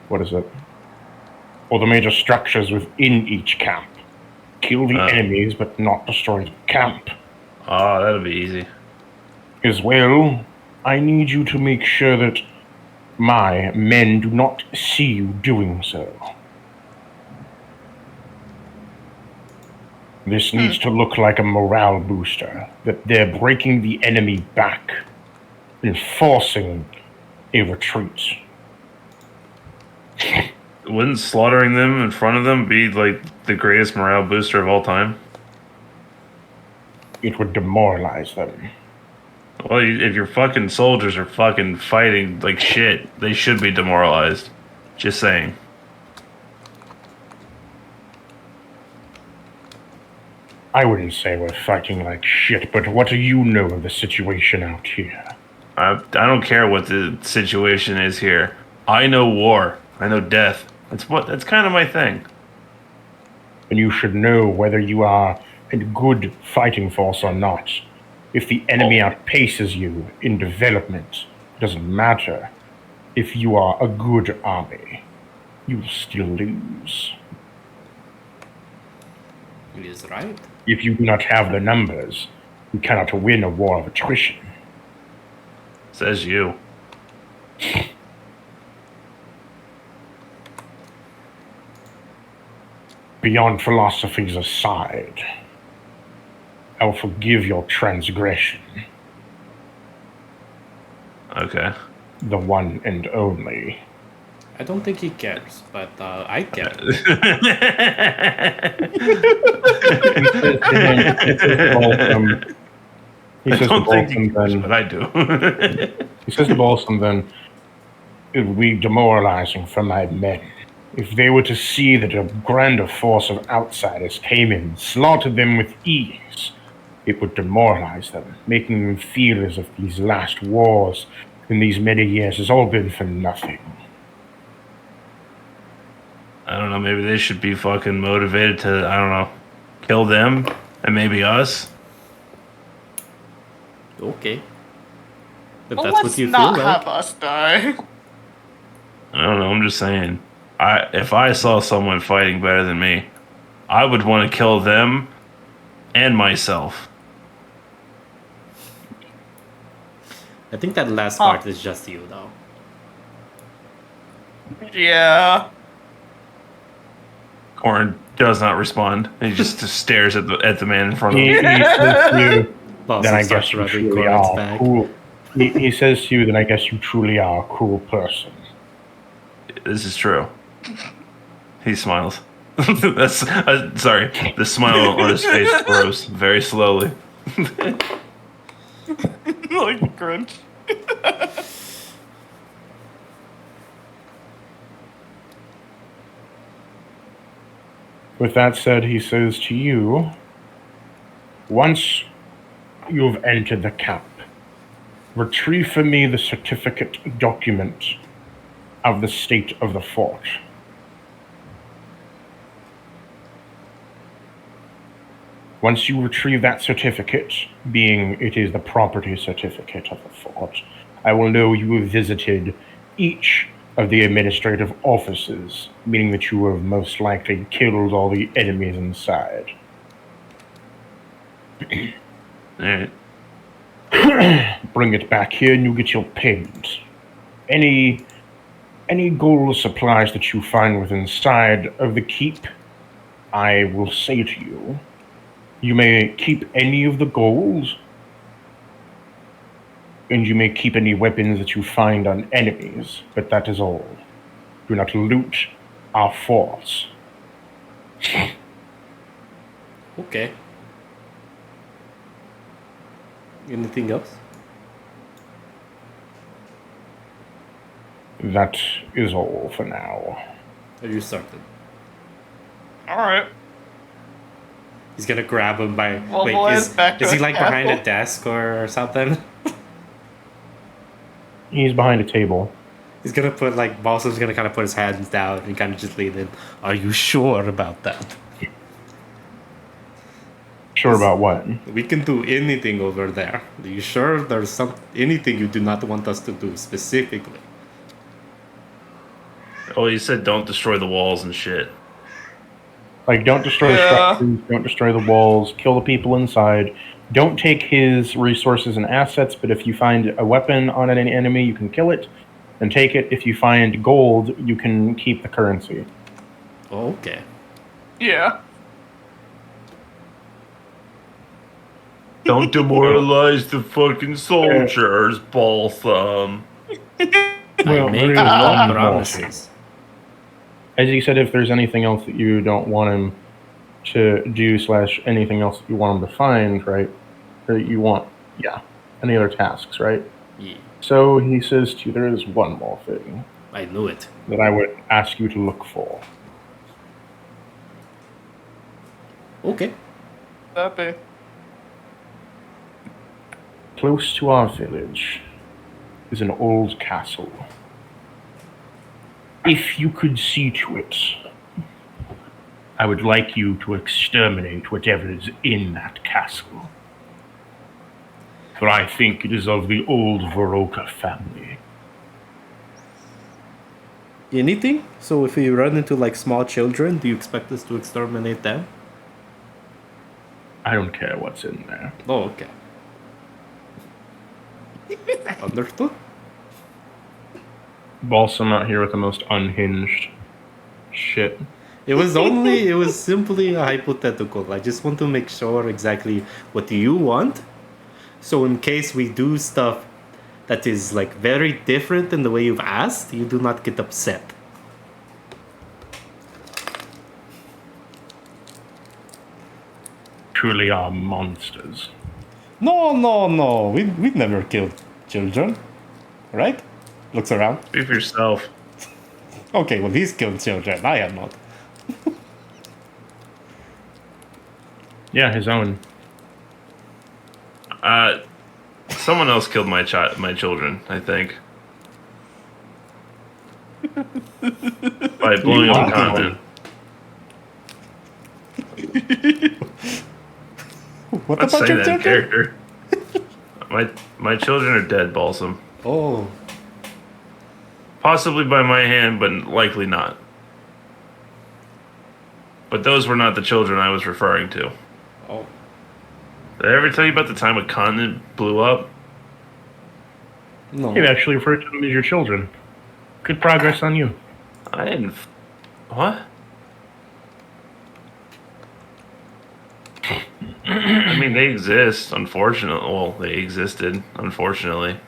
what is it? Or the major structures within each camp. Kill the enemies, but not destroy the camp. Oh, that'll be easy. As well, I need you to make sure that my men do not see you doing so. This needs to look like a morale booster, that they're breaking the enemy back and forcing a retreat. Wouldn't slaughtering them in front of them be like the greatest morale booster of all time? It would demoralize them. Well, if your fucking soldiers are fucking fighting like shit, they should be demoralized. Just saying. I wouldn't say we're fighting like shit, but what do you know of the situation out here? I don't care what the situation is here. I know war. I know death. That's kind of my thing. And you should know whether you are a good fighting force or not. If the enemy outpaces you in development, it doesn't matter. If you are a good army, you will still lose. He is right. If you do not have the numbers, you cannot win a war of attrition. Says you. Beyond philosophies aside, I will forgive your transgression, Okay. the one and only. I don't think he cares, but I care. He I says to don't think Bolton you cares, then, but I do. he says to Bolton then, it would be demoralizing for my men. If they were to see that a grander force of outsiders came in and slaughtered them with ease, it would demoralize them, making them feel as if these last wars in these many years has all been for nothing. I don't know, maybe they should be fucking motivated to, I don't know, kill them and maybe us. Okay. If Well, that's let's what you not feel like. have us die. I don't know, I'm just saying. If I saw someone fighting better than me, I would want to kill them and myself. I think that last part is just you, though. Yeah. Corin does not respond. He just stares at the man in front of He him. says to you, Boss then I starts guess you rubbing truly Corin's are back. cool. He says to you, then I guess you truly are a cool person. This is true. He smiles. That's sorry. The smile on his face grows very slowly. Like Grinch. With that said, he says to you, once you've entered the camp, retrieve for me the certificate document of the state of the fort. Once you retrieve that certificate, being it is the property certificate of the fort, I will know you have visited each of the administrative offices, meaning that you have most likely killed all the enemies inside. Alright. Bring it back here and you get your payment. Any gold or supplies that you find within inside of the keep, I will say to you, you may keep any of the gold, and you may keep any weapons that you find on enemies, but that is all. Do not loot our forts. Okay. Anything else? That is all for now. Are you certain? All right. He's gonna grab him by. Well, Wait, boys, back to is he the like behind a castle. desk or something? He's behind a table. He's gonna put like Balsam's gonna kind of put his hands down and kind of just lean in. Are you sure about that? Sure about what? We can do anything over there. Are you sure there's anything you do not want us to do specifically? Oh, you said don't destroy the walls and shit. Like, don't destroy the Yeah. structures, don't destroy the walls, kill the people inside. Don't take his resources and assets, but if you find a weapon on an enemy, you can kill it and take it. If you find gold, you can keep the currency. Oh, okay. Yeah. Don't demoralize the fucking soldiers, Balsam. Well, I make there is no one more promises. As you said, if there's anything else that you don't want him to do / anything else that you want him to find, right? Or you want, yeah, any other tasks, right? Yeah, So he says to you, there is one more thing I knew it. that I would ask you to look for. Okay. That be. Close to our village is an old castle. If you could see to it, I would like you to exterminate whatever is in that castle. For I think it is of the old Varoka family. Anything? So if we run into like small children, do you expect us to exterminate them? I don't care what's in there. Oh, okay. Understood. Balsam out here with the most unhinged shit. It was simply a hypothetical. I just want to make sure exactly what you want. So in case we do stuff that is like very different than the way you've asked, you do not get upset. Truly are monsters. No. We never killed children. Right? Looks around. Speak for yourself. Okay, well he's killed children. I have not. Yeah, his own. Someone else killed my children, I think. By blowing up a continent. What Let's about say your that in children? character. My children are dead, Balsam. Oh, Possibly by my hand, but likely not. But those were not the children I was referring to. oh. Did I ever tell you about the time a continent blew up? No. You've actually referred to them as your children. Good progress on you. I didn't. What? I mean, they exist, unfortunately. Well, they existed, unfortunately.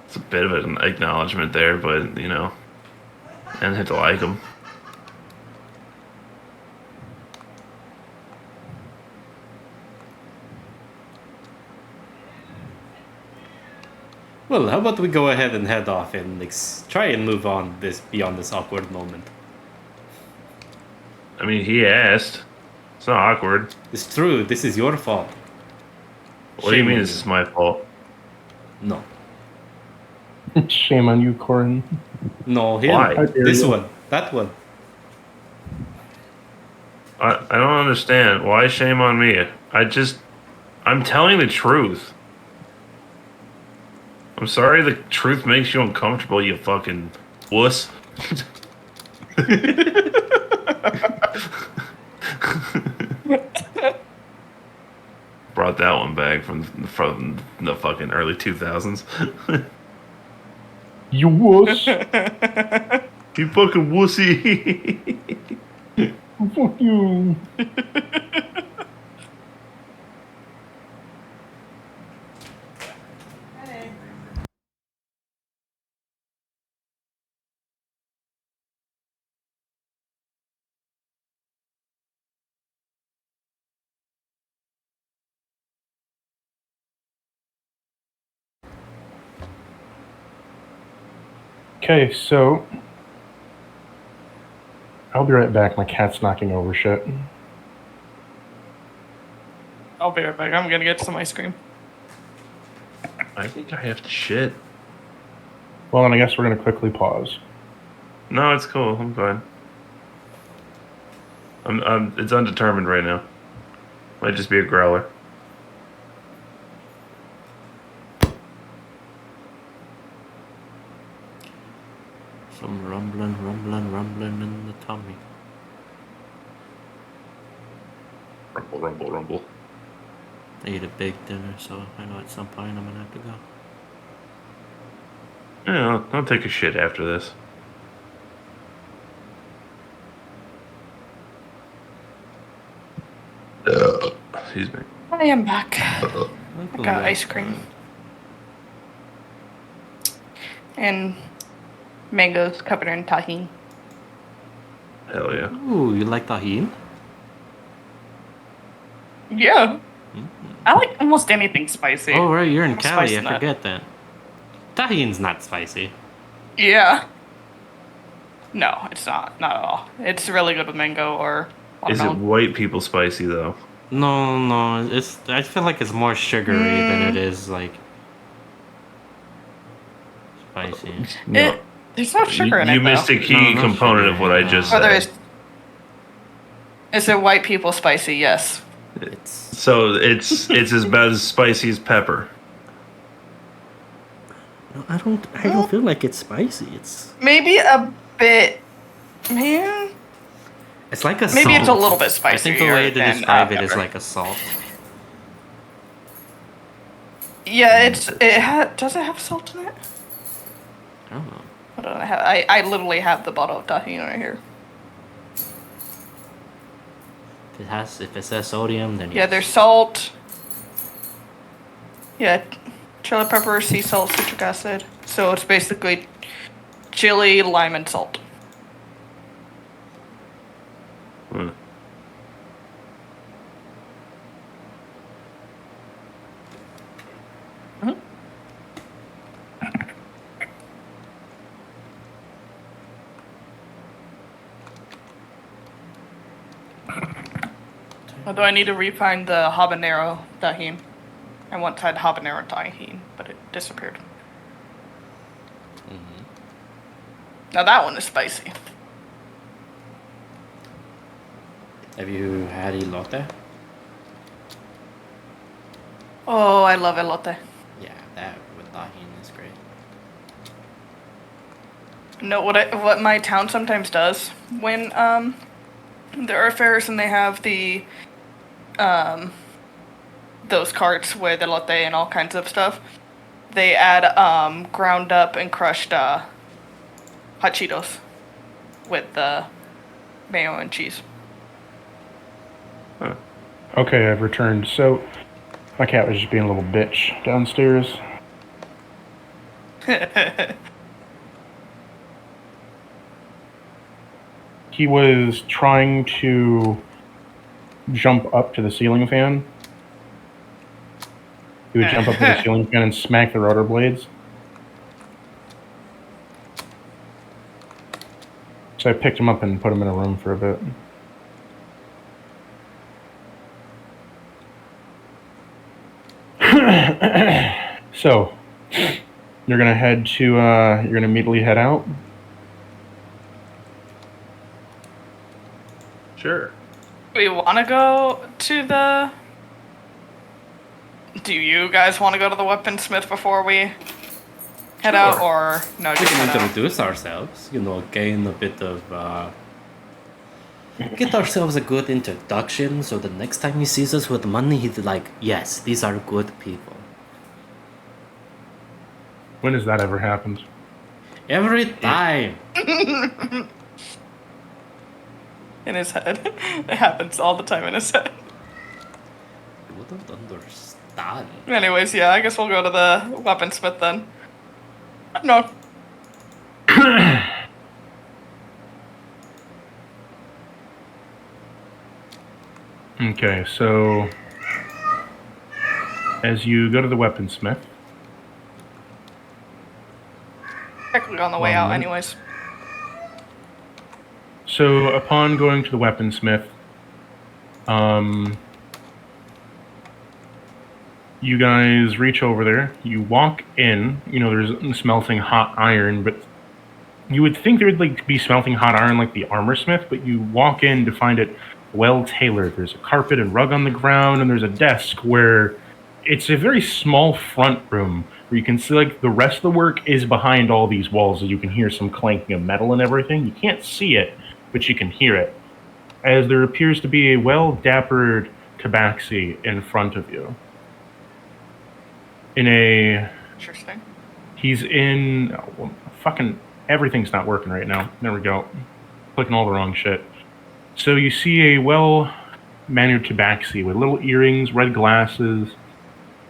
It's a bit of an acknowledgement there, but, you know, I didn't have to like them. Well, how about we go ahead and head off and try and move on beyond this awkward moment. I mean, he asked. It's not awkward. It's true. This is your fault. What do you Shame mean on this is my fault? No. Shame on you, Corin. No, him. Why? How dare This you. one. That one. I don't understand. Why shame on me? I'm telling the truth. I'm sorry the truth makes you uncomfortable, you fucking wuss. Brought that one back from the fucking early 2000s. You wuss. You fucking wussy. Fuck you. Okay, so I'll be right back. My cat's knocking over shit. I'll be right back. I'm gonna get some ice cream. I think I have to shit. Well, then I guess we're gonna quickly pause. No, it's cool. I'm fine. It's undetermined right now. Might just be a growler. Some rumbling in the tummy. Rumble, rumble, rumble. I ate a big dinner, so I know at some point I'm gonna have to go. Yeah, I'll take a shit after this. Excuse me. I am back. I'll go Got back. ice cream. And mangoes covered in tahini. Hell yeah. Ooh, you like tahini? Yeah. Mm-hmm. I like almost anything spicy. Oh, right, you're in I'm a Cali. spicy I nut. forget that. Tahini's not spicy. Yeah. No, it's not. Not at all. It's really good with mango or Is it watermelon. white people spicy though? No, it's. I feel like it's more sugary than it is like spicy. No. There's no sugar in you it, missed though. a key No component sugar. of what I just Oh, there said. is it white people spicy? Yes. It's. So it's as bad as spicy as pepper. No, I don't feel like it's spicy. It's. Maybe a bit. Man. It's like a salt. Maybe it's a little bit I think the spicier way to than, describe it is pepper. like a salt. Yeah, does it have salt in it? I don't know. Hold on, I literally have the bottle of tahini right here. If it says sodium, then Yeah, yes. there's salt. Yeah, chili pepper, sea salt, citric acid. So it's basically chili, lime, and salt. Hmm. Although I need to refine the habanero tahini. I once had habanero tahini, but it disappeared. Now that one is spicy. Have you had elote? Oh, I love elote. Yeah, that with tahini is great. No, what my town sometimes does when there are fairs and they have the those carts with elote and all kinds of stuff, they add ground up and crushed hot Cheetos with the mayo and cheese. Okay, I've returned. So, my cat was just being a little bitch downstairs. He was trying to jump up to the ceiling fan. He would jump up to the ceiling fan and smack the rotor blades. So I picked him up and put him in a room for a bit. So, you're gonna head to. You're gonna immediately head out. Sure. We want to go to the. Do you guys want to go to the weaponsmith before we head out, or no? We Just can head out? introduce ourselves, gain a bit of. Get ourselves a good introduction so the next time he sees us with money, he's like, yes, these are good people. When has that ever happened? Every time. In his head. It happens all the time in his head. You wouldn't understand. Anyways, yeah, I guess we'll go to the weaponsmith then. No. Okay, so as you go to the weaponsmith, Technically on the way out, Moment. anyways. so upon going to the weaponsmith, you guys reach over there. You walk in. There's smelting hot iron, but you would think there would be smelting hot iron like the armor smith, but you walk in to find it well tailored. There's a carpet and rug on the ground, and there's a desk where it's a very small front room where you can see the rest of the work is behind all these walls, so you can hear some clanking of metal and everything. You can't see it, but you can hear it, as there appears to be a well-dappered tabaxi in front of you. Interesting. He's in. Fucking everything's not working right now. There we go. Clicking all the wrong shit. So you see a well-mannered tabaxi with little earrings, red glasses,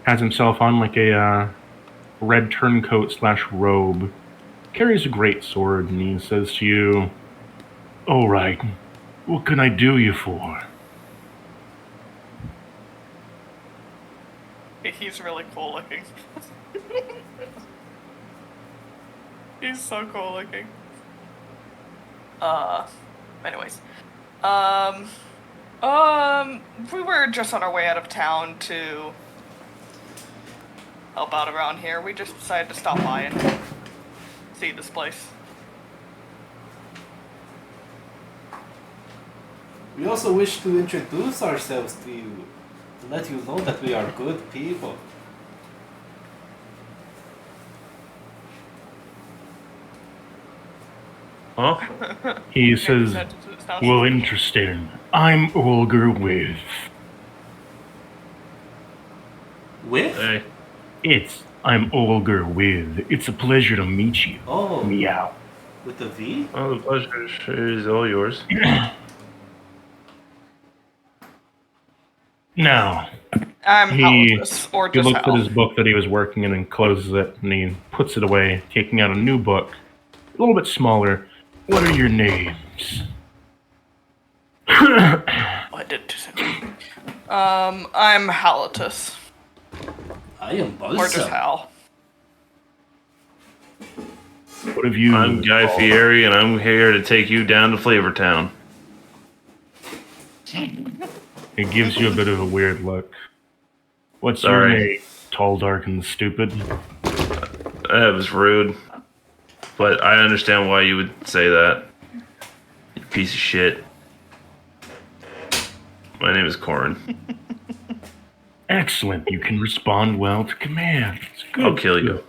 has himself on a red turncoat / robe, carries a great sword, and he says to you, "All right, what can I do you for?" He's really cool looking. He's so cool looking. Anyways. We were just on our way out of town to help out around here. We just decided to stop by and see this place. We also wish to introduce ourselves to you, to let you know that we are good people. Huh? He says, "Well, interesting. I'm Olger with." With? Hey. I'm Olger with. It's a pleasure to meet you. Oh, Meow. with a V? Oh, the pleasure is all yours. Now, I'm He- Halibus, or he just looks at Hal. his book that he was working in and closes it, and he puts it away, taking out a new book, a little bit smaller. What are your names? I did do something. I'm Halitus, I am or just Balsam. Hal. What have you? I'm Guy Fieri, and I'm here to take you down to Flavortown. It gives you a bit of a weird look. What's Sorry. your name? Tall, dark, and stupid. That was rude. But I understand why you would say that. You piece of shit. My name is Corin. Excellent. You can respond well to commands. Good. I'll kill you.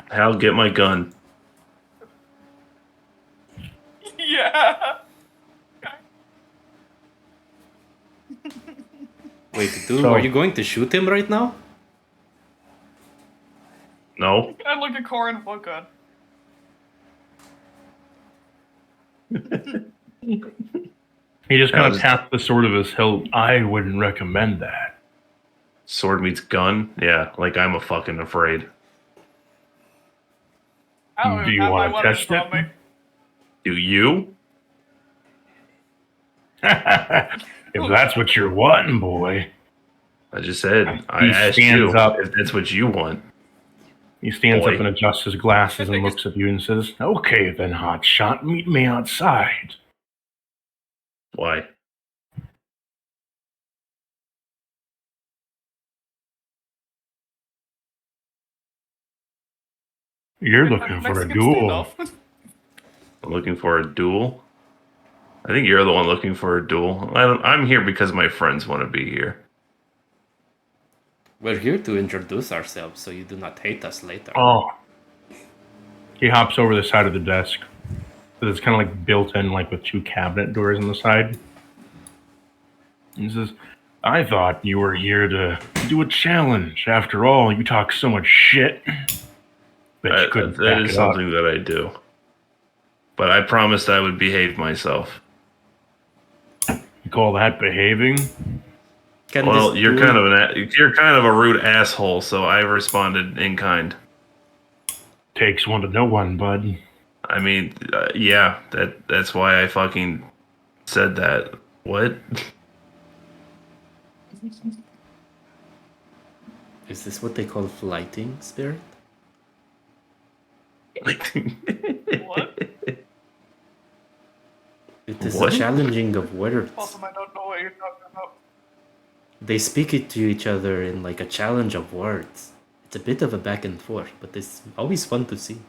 Hal, get my gun. Yeah. Wait, dude, So- are you going to shoot him right now? No? I look at Corin. What good? He just kind of was- tapped the sword of his hilt. I wouldn't recommend that. Sword meets gun? Yeah, like I'm a fucking afraid. I don't Do even you have my wanna weapons test it? on me. Do you? If that's what you're wanting, boy. I just said, I He asked stands you up. if that's what you want. He stands Boy. up and adjusts his glasses and looks at you and says, "Okay then, hotshot, meet me outside." Why? You're looking for a Mexican duel. standoff. I'm looking for a duel. I think you're the one looking for a duel. I'm here because my friends want to be here. We're here to introduce ourselves so you do not hate us later. Oh. He hops over the side of the desk. It's kind of like built in, like with two cabinet doors on the side. He says, I thought you were here to do a challenge. After all, you talk so much shit. Bet you couldn't That back is it up. something that I do. But I promised I would behave myself. You call that behaving? Can Well, this you're duel- kind of a rude asshole, so I responded in kind. Takes one to know one, bud. I mean, yeah, that's why I fucking said that. What? Is this what they call flighting, Spirit? What? It is What? a challenging of words. Awesome, I don't know what you're talking about. They speak it to each other in like a challenge of words. It's a bit of a back and forth, but it's always fun to see.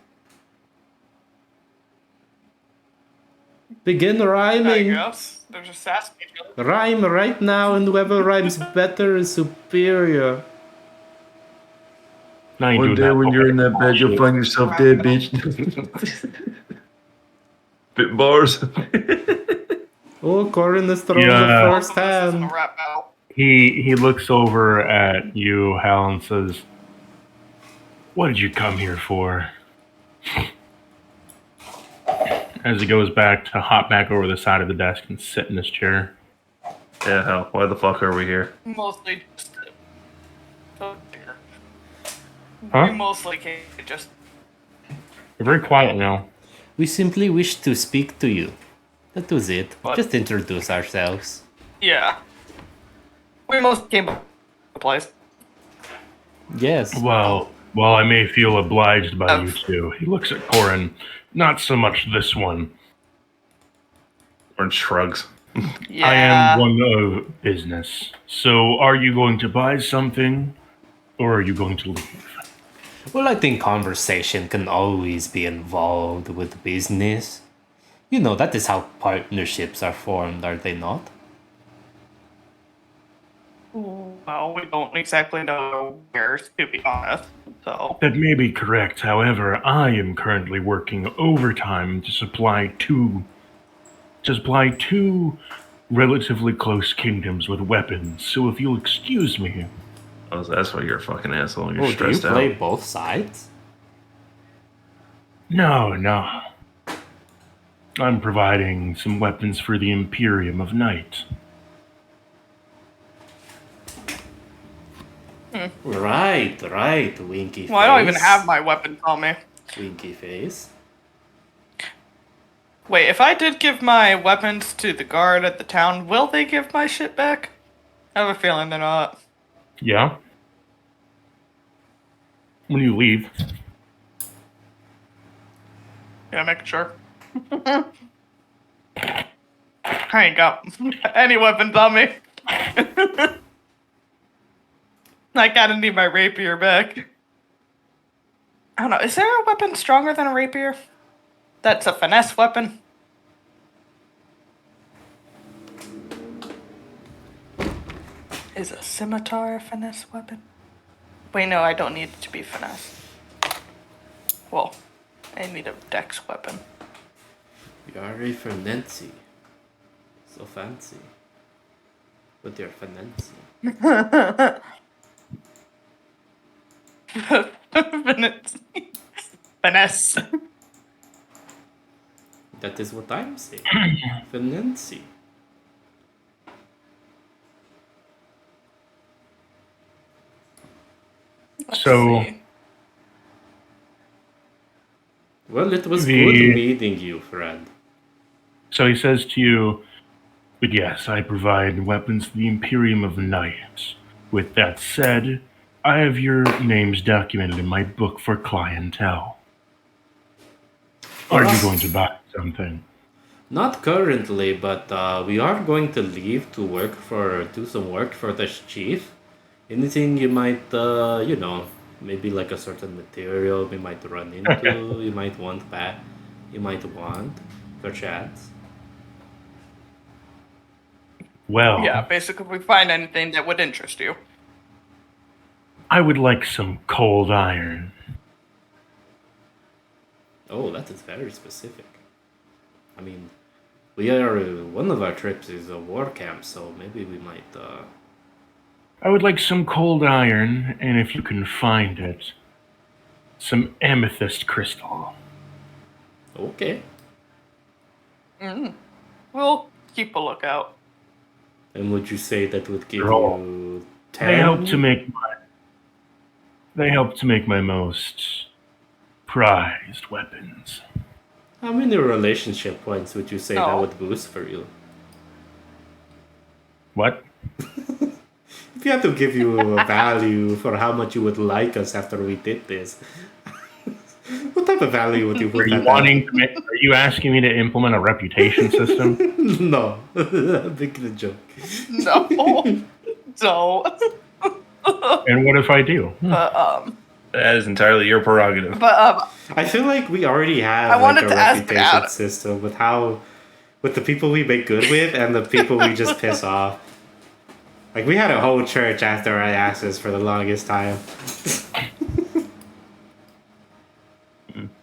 Begin I rhyming. guess. They're just asking each other. Rhyme right now, and whoever rhymes better is superior. Now you One do day that when you're in that bed, you'll find yourself dead, bitch. Bit bars. Oh, Corin is throwing Yeah. the first This isn't a hand. rap battle. He looks over at you, Hal, and says, what did you come here for? As he goes back to hop back over the side of the desk and sit in his chair. Yeah, hell, why the fuck are we here? Mostly just. Oh dear. Huh? We mostly came just. You're very quiet now. We simply wish to speak to you. That was it. What? Just introduce ourselves. Yeah. We mostly came to the place. Yes. Well, I may feel obliged by Oh. you two. He looks at Corin. Not so much this one. Orange shrugs. Yeah. I am one of business. So are you going to buy something? Or are you going to leave? Well, I think conversation can always be involved with business. You know, that is how partnerships are formed, are they not? Well, we don't exactly know where, to be honest. So. That may be correct. However, I am currently working overtime to supply two relatively close kingdoms with weapons. So if you'll excuse me, Oh, so that's why you're a fucking asshole. You're Oh, do you stressed play out. both sides? no. I'm providing some weapons for the Imperium of Night. Right, winky face. Well, I don't even have my weapons on me. Winky face. Wait, if I did give my weapons to the guard at the town, will they give my shit back? I have a feeling they're not. Yeah? When you leave. Yeah, making sure. I ain't got any weapons on me. I kinda need my rapier back. I don't know, is there a weapon stronger than a rapier? That's a finesse weapon? Is a scimitar a finesse weapon? Wait, no, I don't need it to be finesse. Well, I need a dex weapon. You are a fancy. So fancy. With your fancy. Finesse. That is what I'm saying. Fancy. Let's So- see. Well, it was The- good meeting you, friend. So he says to you, but yes, I provide weapons to the Imperium of Night. With that said, I have your names documented in my book for clientele. Are you going to buy something? Not currently, but we are going to leave to do some work for the chief. Anything you might, Maybe like a certain material we might run into, you might want back, perchance. Well, Yeah, basically, if we find anything that would interest you. I would like some cold iron. Oh, that is very specific. I mean, one of our trips is a war camp, so maybe we might, I would like some cold iron, and if you can find it, some amethyst crystal. okay. We'll keep a lookout. And would you say that would give Roll. you They 10? help to make my most prized weapons. How many relationship points would you say that Oh. would boost for you? What? If you had to give you a value for how much you would like us after we did this, what type of value would you Are put you that wanting to make, are you asking me to implement a reputation system? at? No. Big the joke. No, don't. And what if I do? That is entirely your prerogative. But I feel like we already have I like wanted a to ask reputation Adam. system with the people we make good with and the people we just piss off. Like we had a whole church after our asses for the longest time.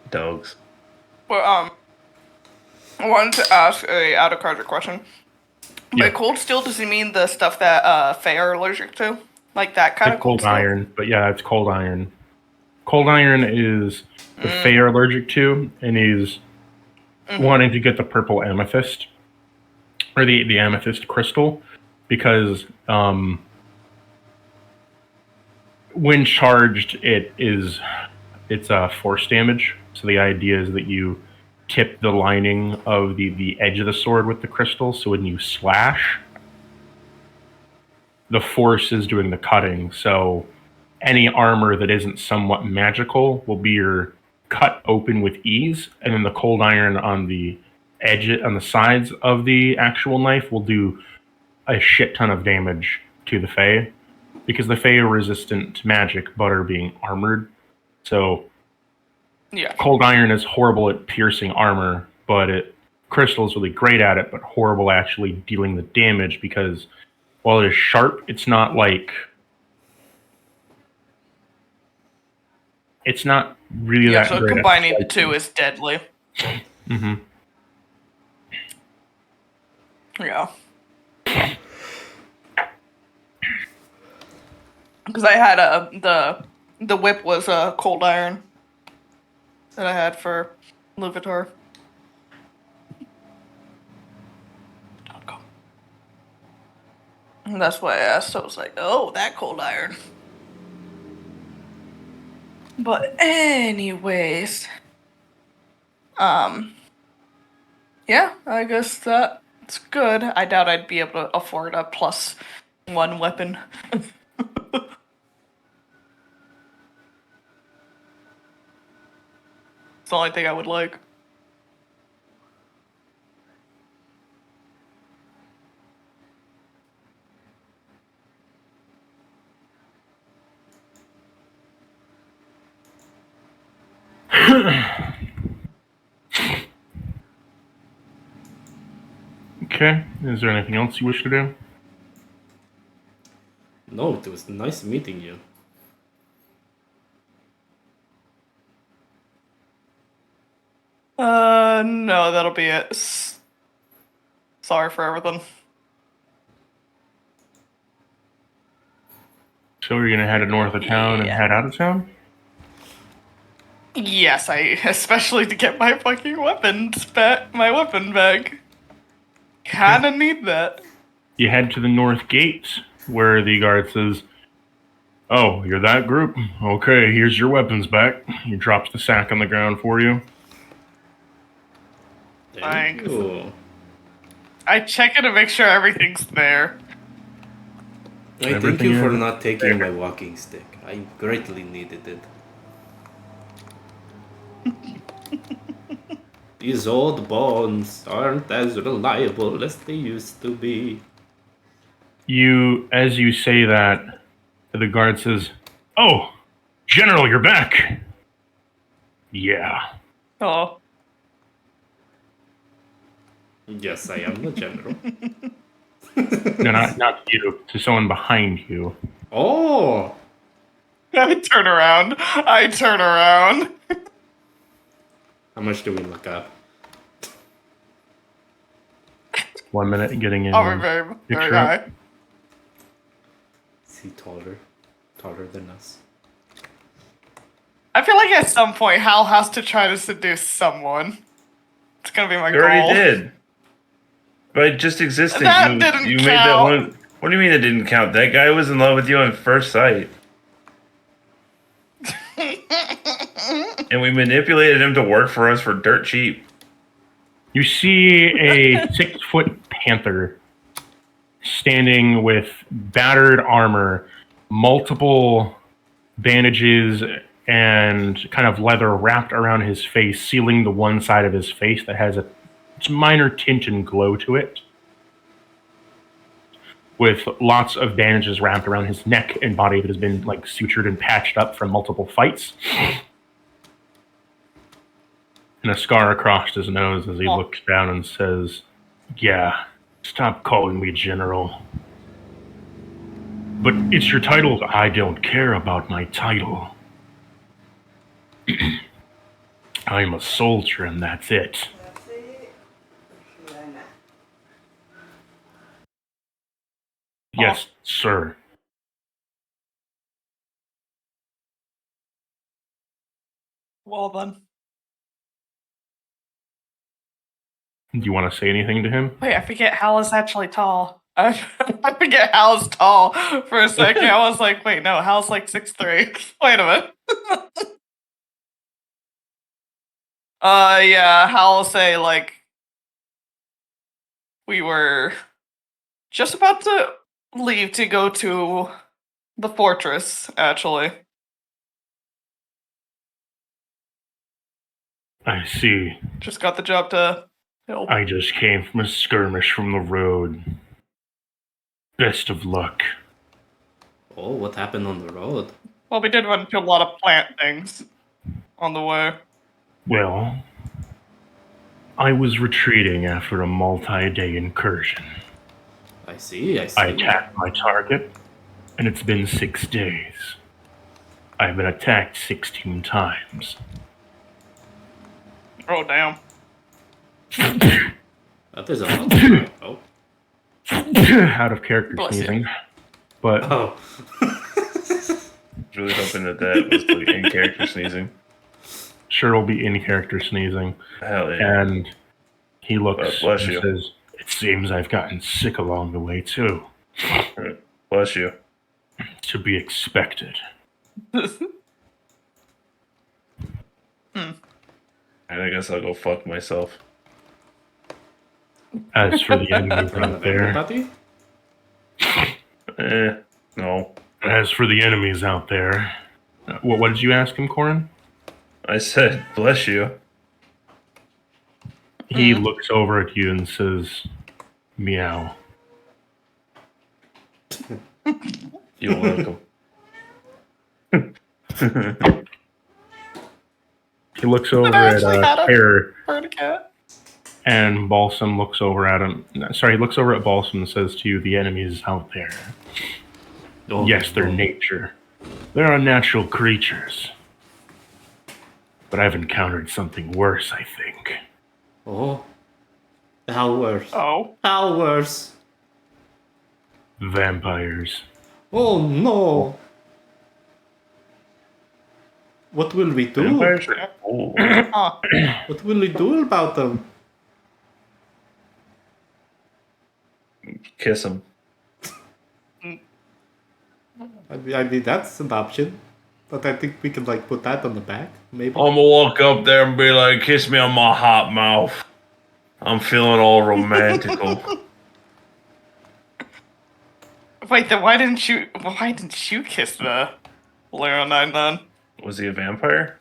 Dogs. But I wanted to ask a out of character question. Yeah. By cold steel, does he mean the stuff that Fae are allergic to? Like that kind Like of cold steel? iron, but yeah, it's cold iron. Cold iron is the Fae are allergic to, and he's wanting to get the purple amethyst or the amethyst crystal because when charged, it's force damage. So the idea is that you tip the lining of the edge of the sword with the crystal, so when you slash, the force is doing the cutting. So any armor that isn't somewhat magical will be cut open with ease, and then the cold iron on the edge, on the sides of the actual knife, will do a shit ton of damage to the Fae, because the Fae are resistant to magic but are being armored. So Yeah. cold iron is horrible at piercing armor, but crystal is really great at it, but horrible actually dealing the damage, because while it is sharp, it's not really Yeah, that so great at combining the striking. two is deadly. Mm-hmm. Yeah. Because I had the whip was a cold iron that I had for Luvitar. And that's why I asked. I was like, oh, that cold iron. But anyways, yeah, I guess that's good. I doubt I'd be able to afford a +1 weapon. It's the only thing I would like. Okay. Is there anything else you wish to do? No, it was nice meeting you. No, that'll be it. Sorry for everything. So you're gonna head north of town and Yeah. head out of town? Yes, especially to get my fucking weapons back, my weapon bag. Kinda need that. You head to the north gate, where the guard says, "Oh, you're that group? Okay, here's your weapons back." He drops the sack on the ground for you. Thank Thanks. you. I check it to make sure everything's there. I thank Everything you for is not taking there. my walking stick. I greatly needed it. These old bones aren't as reliable as they used to be. As you say that, the guard says, "Oh, General, you're back. Yeah. Oh, Yes, I am the general. No, not you. To someone behind you. Oh, I turn around. I turn around. how much do we look up? 1 minute getting in. Oh, we're very, very Picture up. high. Is he taller than us? I feel like at some point Hal has to try to seduce someone. It's gonna be my You goal. already did. By just existing, That you didn't made that count. one. What do you mean it didn't count? That guy was in love with you on first sight. And we manipulated him to work for us for dirt cheap. You see a 6-foot panther standing with battered armor, multiple bandages, and kind of leather wrapped around his face, sealing the one side of his face that has a minor tint and glow to it, with lots of bandages wrapped around his neck and body that has been like sutured and patched up from multiple fights, and a scar across his nose as he looks down and says, "Yeah, stop calling me General. But it's your title. I don't care about my title. I'm a soldier and that's it." "Yes, sir." Well then. Do you want to say anything to him? Wait, I forget Hal is actually tall. I forget Hal's tall for a second. I was like, wait, no, Hal's like 6'3". Wait a minute. Yeah, Hal will say like we were just about to leave to go to the fortress, actually. I see. Just got the job to help. I just came from a skirmish from the road. Best of luck. Oh, what happened on the road? Well, we did run into a lot of plant things on the way. Well, I was retreating after a multi-day incursion. I see. I attacked my target, and it's been 6 days. I've been attacked 16 times. Oh, damn. That is a lot. Of oh. Out of character Bless you. sneezing. But Oh. Really hoping that was the in-character sneezing. sure will be in character sneezing. Hell yeah. And he looks Bless and you. says, "It seems I've gotten sick along the way too. Bless you. To be expected." And I guess I'll go fuck myself. As for the enemies Run out the there, party? No. as for the enemies out there, what did you ask him, Corin? I said, bless you. He looks over at you and says, "Meow." You don't like him. He looks over I at actually had a- Terror, Bird a cat. and Balsam looks over at him. Sorry, he looks over at Balsam and says to you, "The enemies out there. Oh, Yes, they're oh. nature. They're unnatural creatures. But I've encountered something worse, I think. Oh. How worse? Oh. How worse? Vampires." Oh no! What will we do? Vampires are cool. Huh. What will we do about them? Kiss him. I mean, that's an option. But I think we can, like, put that on the back, maybe. I'm gonna walk up there and be like, kiss me on my hot mouth. I'm feeling all romantical. Wait, then why didn't you kiss the Leonine then? Was he a vampire?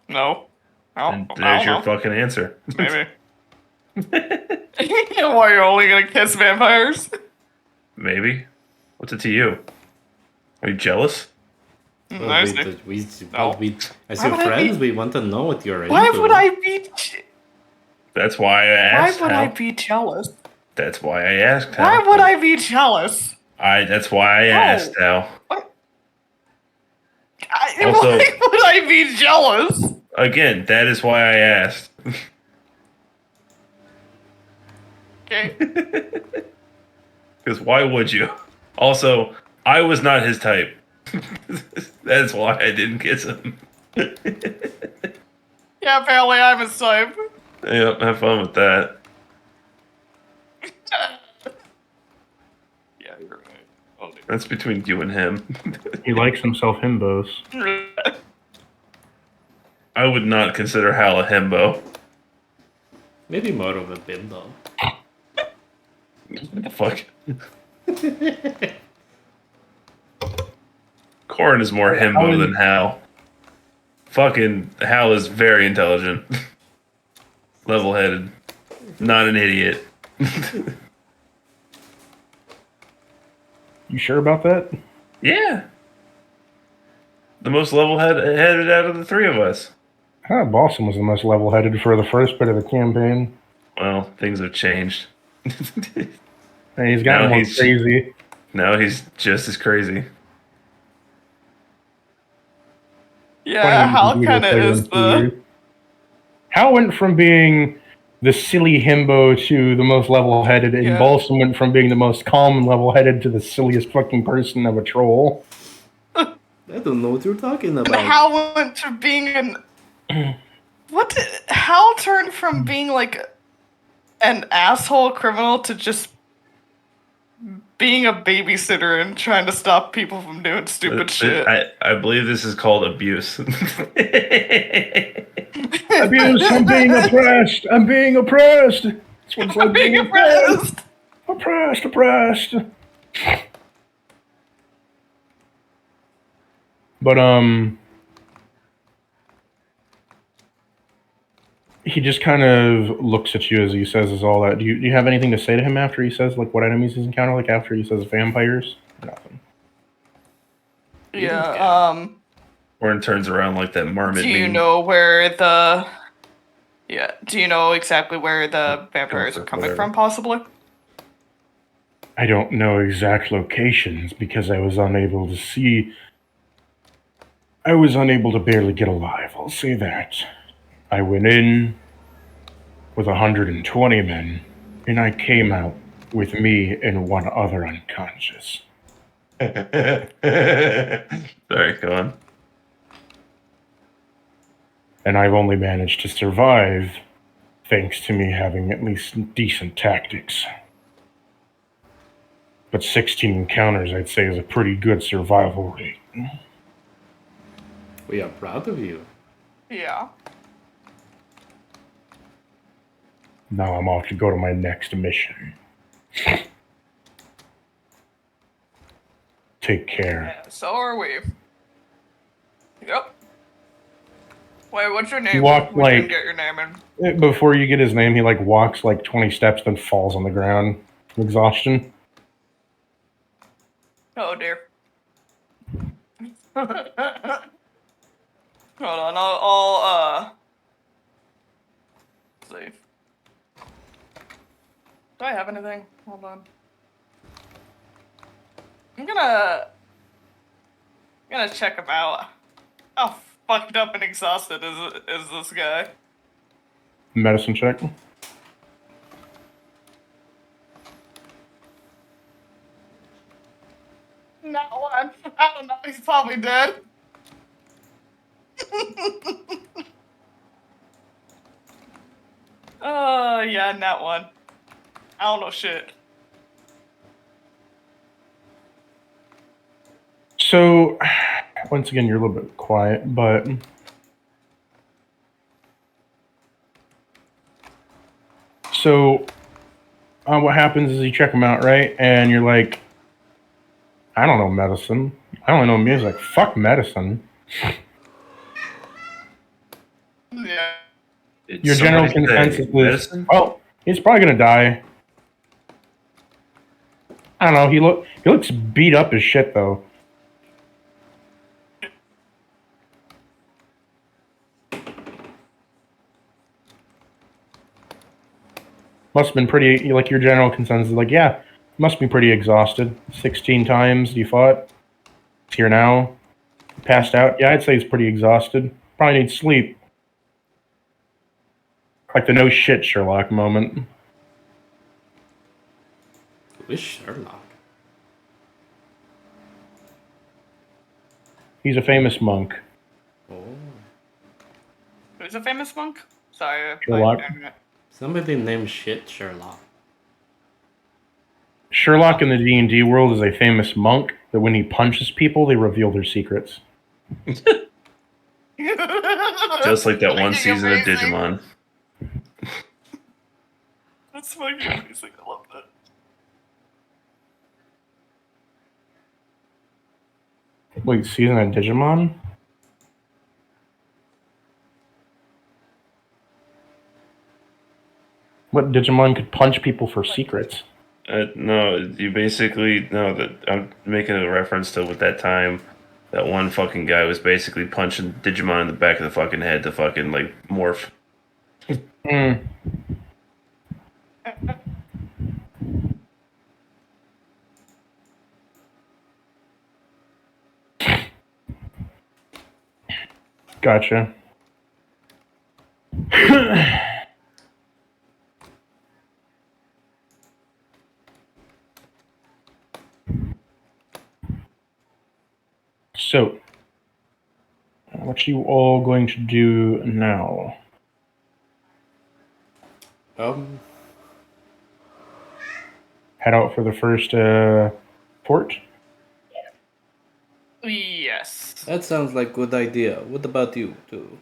No. And I there's don't your know. fucking answer. Maybe. Why, you're only gonna kiss vampires? Maybe. What's it to you? Are you jealous? I Well, see. No. as Why your would I friends, be- we want to know what you're Why into. would I be? That's why I Why asked. would I Hal. be jealous? That's why I asked. Why Hal. would I be jealous? That's why I asked. Hal. Also- Why would I be jealous? Again, that is why I asked. Okay. Because why would you? Also, I was not his type. That's why I didn't kiss him. Yeah, apparently I'm his type. Yep, have fun with that. Yeah, you're right. Oh, That's between you and him. He likes himself himbos. dude. I would not consider Hal a himbo. Maybe more of a bimbo. What the fuck? Corin is more himbo than Hal. Fucking Hal is very intelligent. Level-headed. Not an idiot. You sure about that? Yeah. The most level-headed out of the three of us. Boston was the most level-headed for the first bit of the campaign. Well, things have changed. And he's gotten Now more he's- crazy. Now he's just as crazy. Yeah, Hal Funny kind of computer is player. the. Hal went from being the silly himbo to the most level-headed, and Yeah. Balsam went from being the most calm and level-headed to the silliest fucking person of a troll. I don't know what you're talking And about. Hal went to being an. What did. Hal turned from being like an asshole criminal to just being a babysitter and trying to stop people from doing stupid shit. I believe this is called abuse. Abuse! I'm being oppressed! I'm being oppressed! That's what it's like Being oppressed. Oppressed, oppressed. But he just kind of looks at you as he says is all that. Do you have anything to say to him after he says like what enemies he's encountered? Like after he says vampires? Nothing. Yeah. Orin turns around like that marmot. Do you meme. know where the? Yeah. Do you know exactly where the vampires are coming whatever. from? Possibly. I don't know exact locations because I was unable to see. I was unable to barely get alive, I'll say that. I went in with 120 men, and I came out with me and one other unconscious. Sorry, go on. And I've only managed to survive thanks to me having at least decent tactics. But 16 encounters, I'd say, is a pretty good survival rate. We are proud of you. Yeah. Now I'm off to go to my next mission. Take care. Yeah, so are we. Yep. Wait, what's your name? You walk We didn't like- get your name in. Before you get his name, he like walks like 20 steps, then falls on the ground from exhaustion. Oh dear. Hold on, I'll see. Do I have anything? Hold on. I'm gonna check him out. How fucked up and exhausted is this guy? Medicine check. Not one. I don't know. He's probably dead. Yeah, not one. I don't know shit. So, once again, you're a little bit quiet, but so what happens is you check them out, right? And you're like, I don't know medicine. I only know music. Fuck medicine. Yeah. Did Your general somebody say consensus is, medicine? well, he's probably gonna die. I don't know. He looks beat up as shit though. Must have been pretty, like your general consensus is like, yeah, must be pretty exhausted. 16 times you fought. It's here now. Passed out. Yeah, I'd say he's pretty exhausted. Probably needs sleep. Like the no shit Sherlock moment. Who is Sherlock? He's a famous monk. Oh. Who's a famous monk? Sorry. Sherlock. Somebody named shit Sherlock. Sherlock in the D&D world is a famous monk that when he punches people, they reveal their secrets. Just like that one Fucking season of amazing. Digimon. That's fucking amazing. I love that. Wait, season of Digimon? What Digimon could punch people for secrets? No, you basically no. That I'm making a reference to with that time. That one fucking guy was basically punching Digimon in the back of the fucking head to fucking like morph. Hmm. Gotcha. So, what you all going to do now? Head out for the first port? Yes. That sounds like good idea. What about you, too?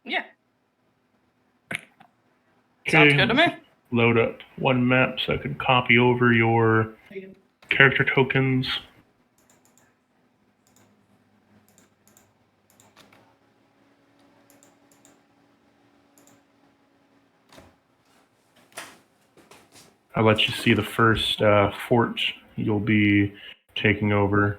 Yeah. Sounds good to me. Load up one map so I can copy over your character tokens. I'll let you see the first fort you'll be taking over.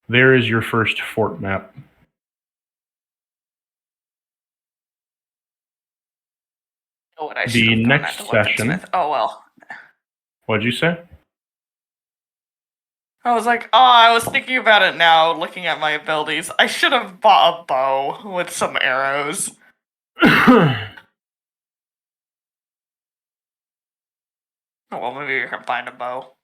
There is your first fort map. Oh, what I The should have done next at the session- weaponsmith. Oh well. What'd you say? I was like, oh, I was thinking about it now, looking at my abilities. I should have bought a bow with some arrows. Oh, well, maybe you can find a bow.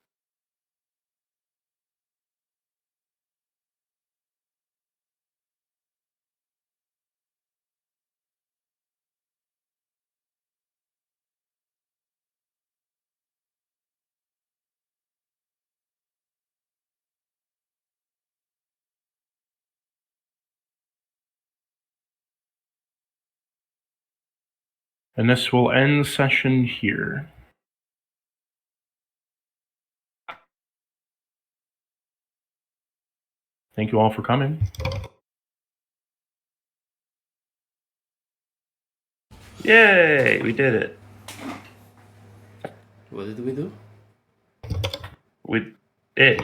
And this will end session here. Thank you all for coming. Yay! We did it. What did we do? We it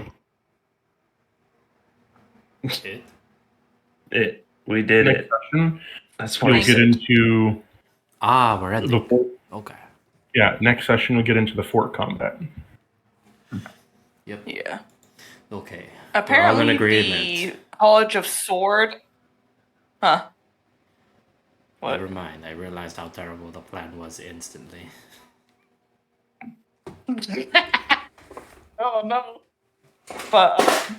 It. we did Next it. session, That's you'll what I get said. into We're at the fort. Okay. Yeah, next session we'll get into the fort combat. Yep. Yeah. Okay. Apparently, We're all in the agreement. College of Sword. Huh. What? Never mind. I realized how terrible the plan was instantly. Oh no. But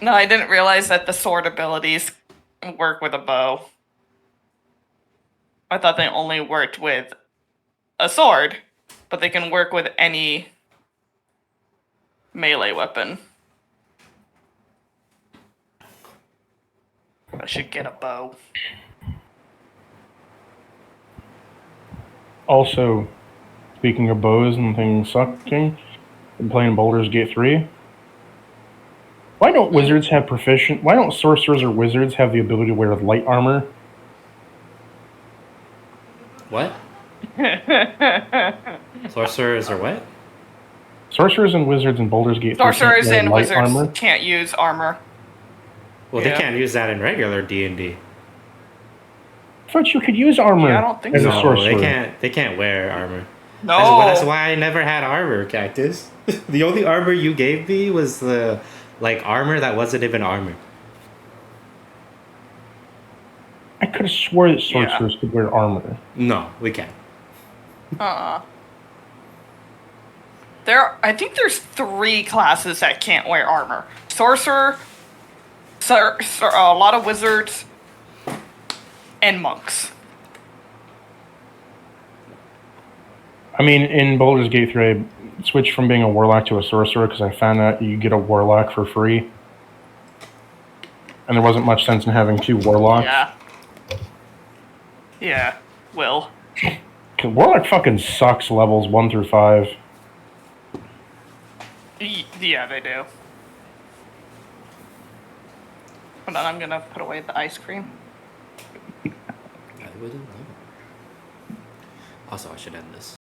no, I didn't realize that the sword abilities work with a bow. I thought they only worked with a sword, but they can work with any melee weapon. I should get a bow. Also, speaking of bows and things sucking, Been playing Baldur's Gate 3. Why don't wizards have proficient? Why don't sorcerers or wizards have the ability to wear light armor? What? Sorcerers or what? Sorcerers and wizards in Baldur's Gate 3 can't Sorcerers wear and light wizards armor. can't use armor. Well, they Yeah. can't use that in regular D&D. I thought you could use armor Yeah, I don't think as a No, sorcerer. they can't. They can't wear armor. No. That's why I never had armor, Cactus. The only armor you gave me was the armor that wasn't even armor. I could have swore that sorcerers could wear armor. No, we can't. I think there's 3 classes that can't wear armor. Sorcerer, a lot of wizards, and monks. I mean, in Baldur's Gate 3, I switched from being a warlock to a sorcerer because I found out you get a warlock for free. And there wasn't much sense in having 2 warlocks. Yeah. Yeah, Will. 'Cause warlock fucking sucks levels 1 through 5. Yeah, they do. Hold on, I'm gonna put away the ice cream. I wouldn't know. Also, I should end this.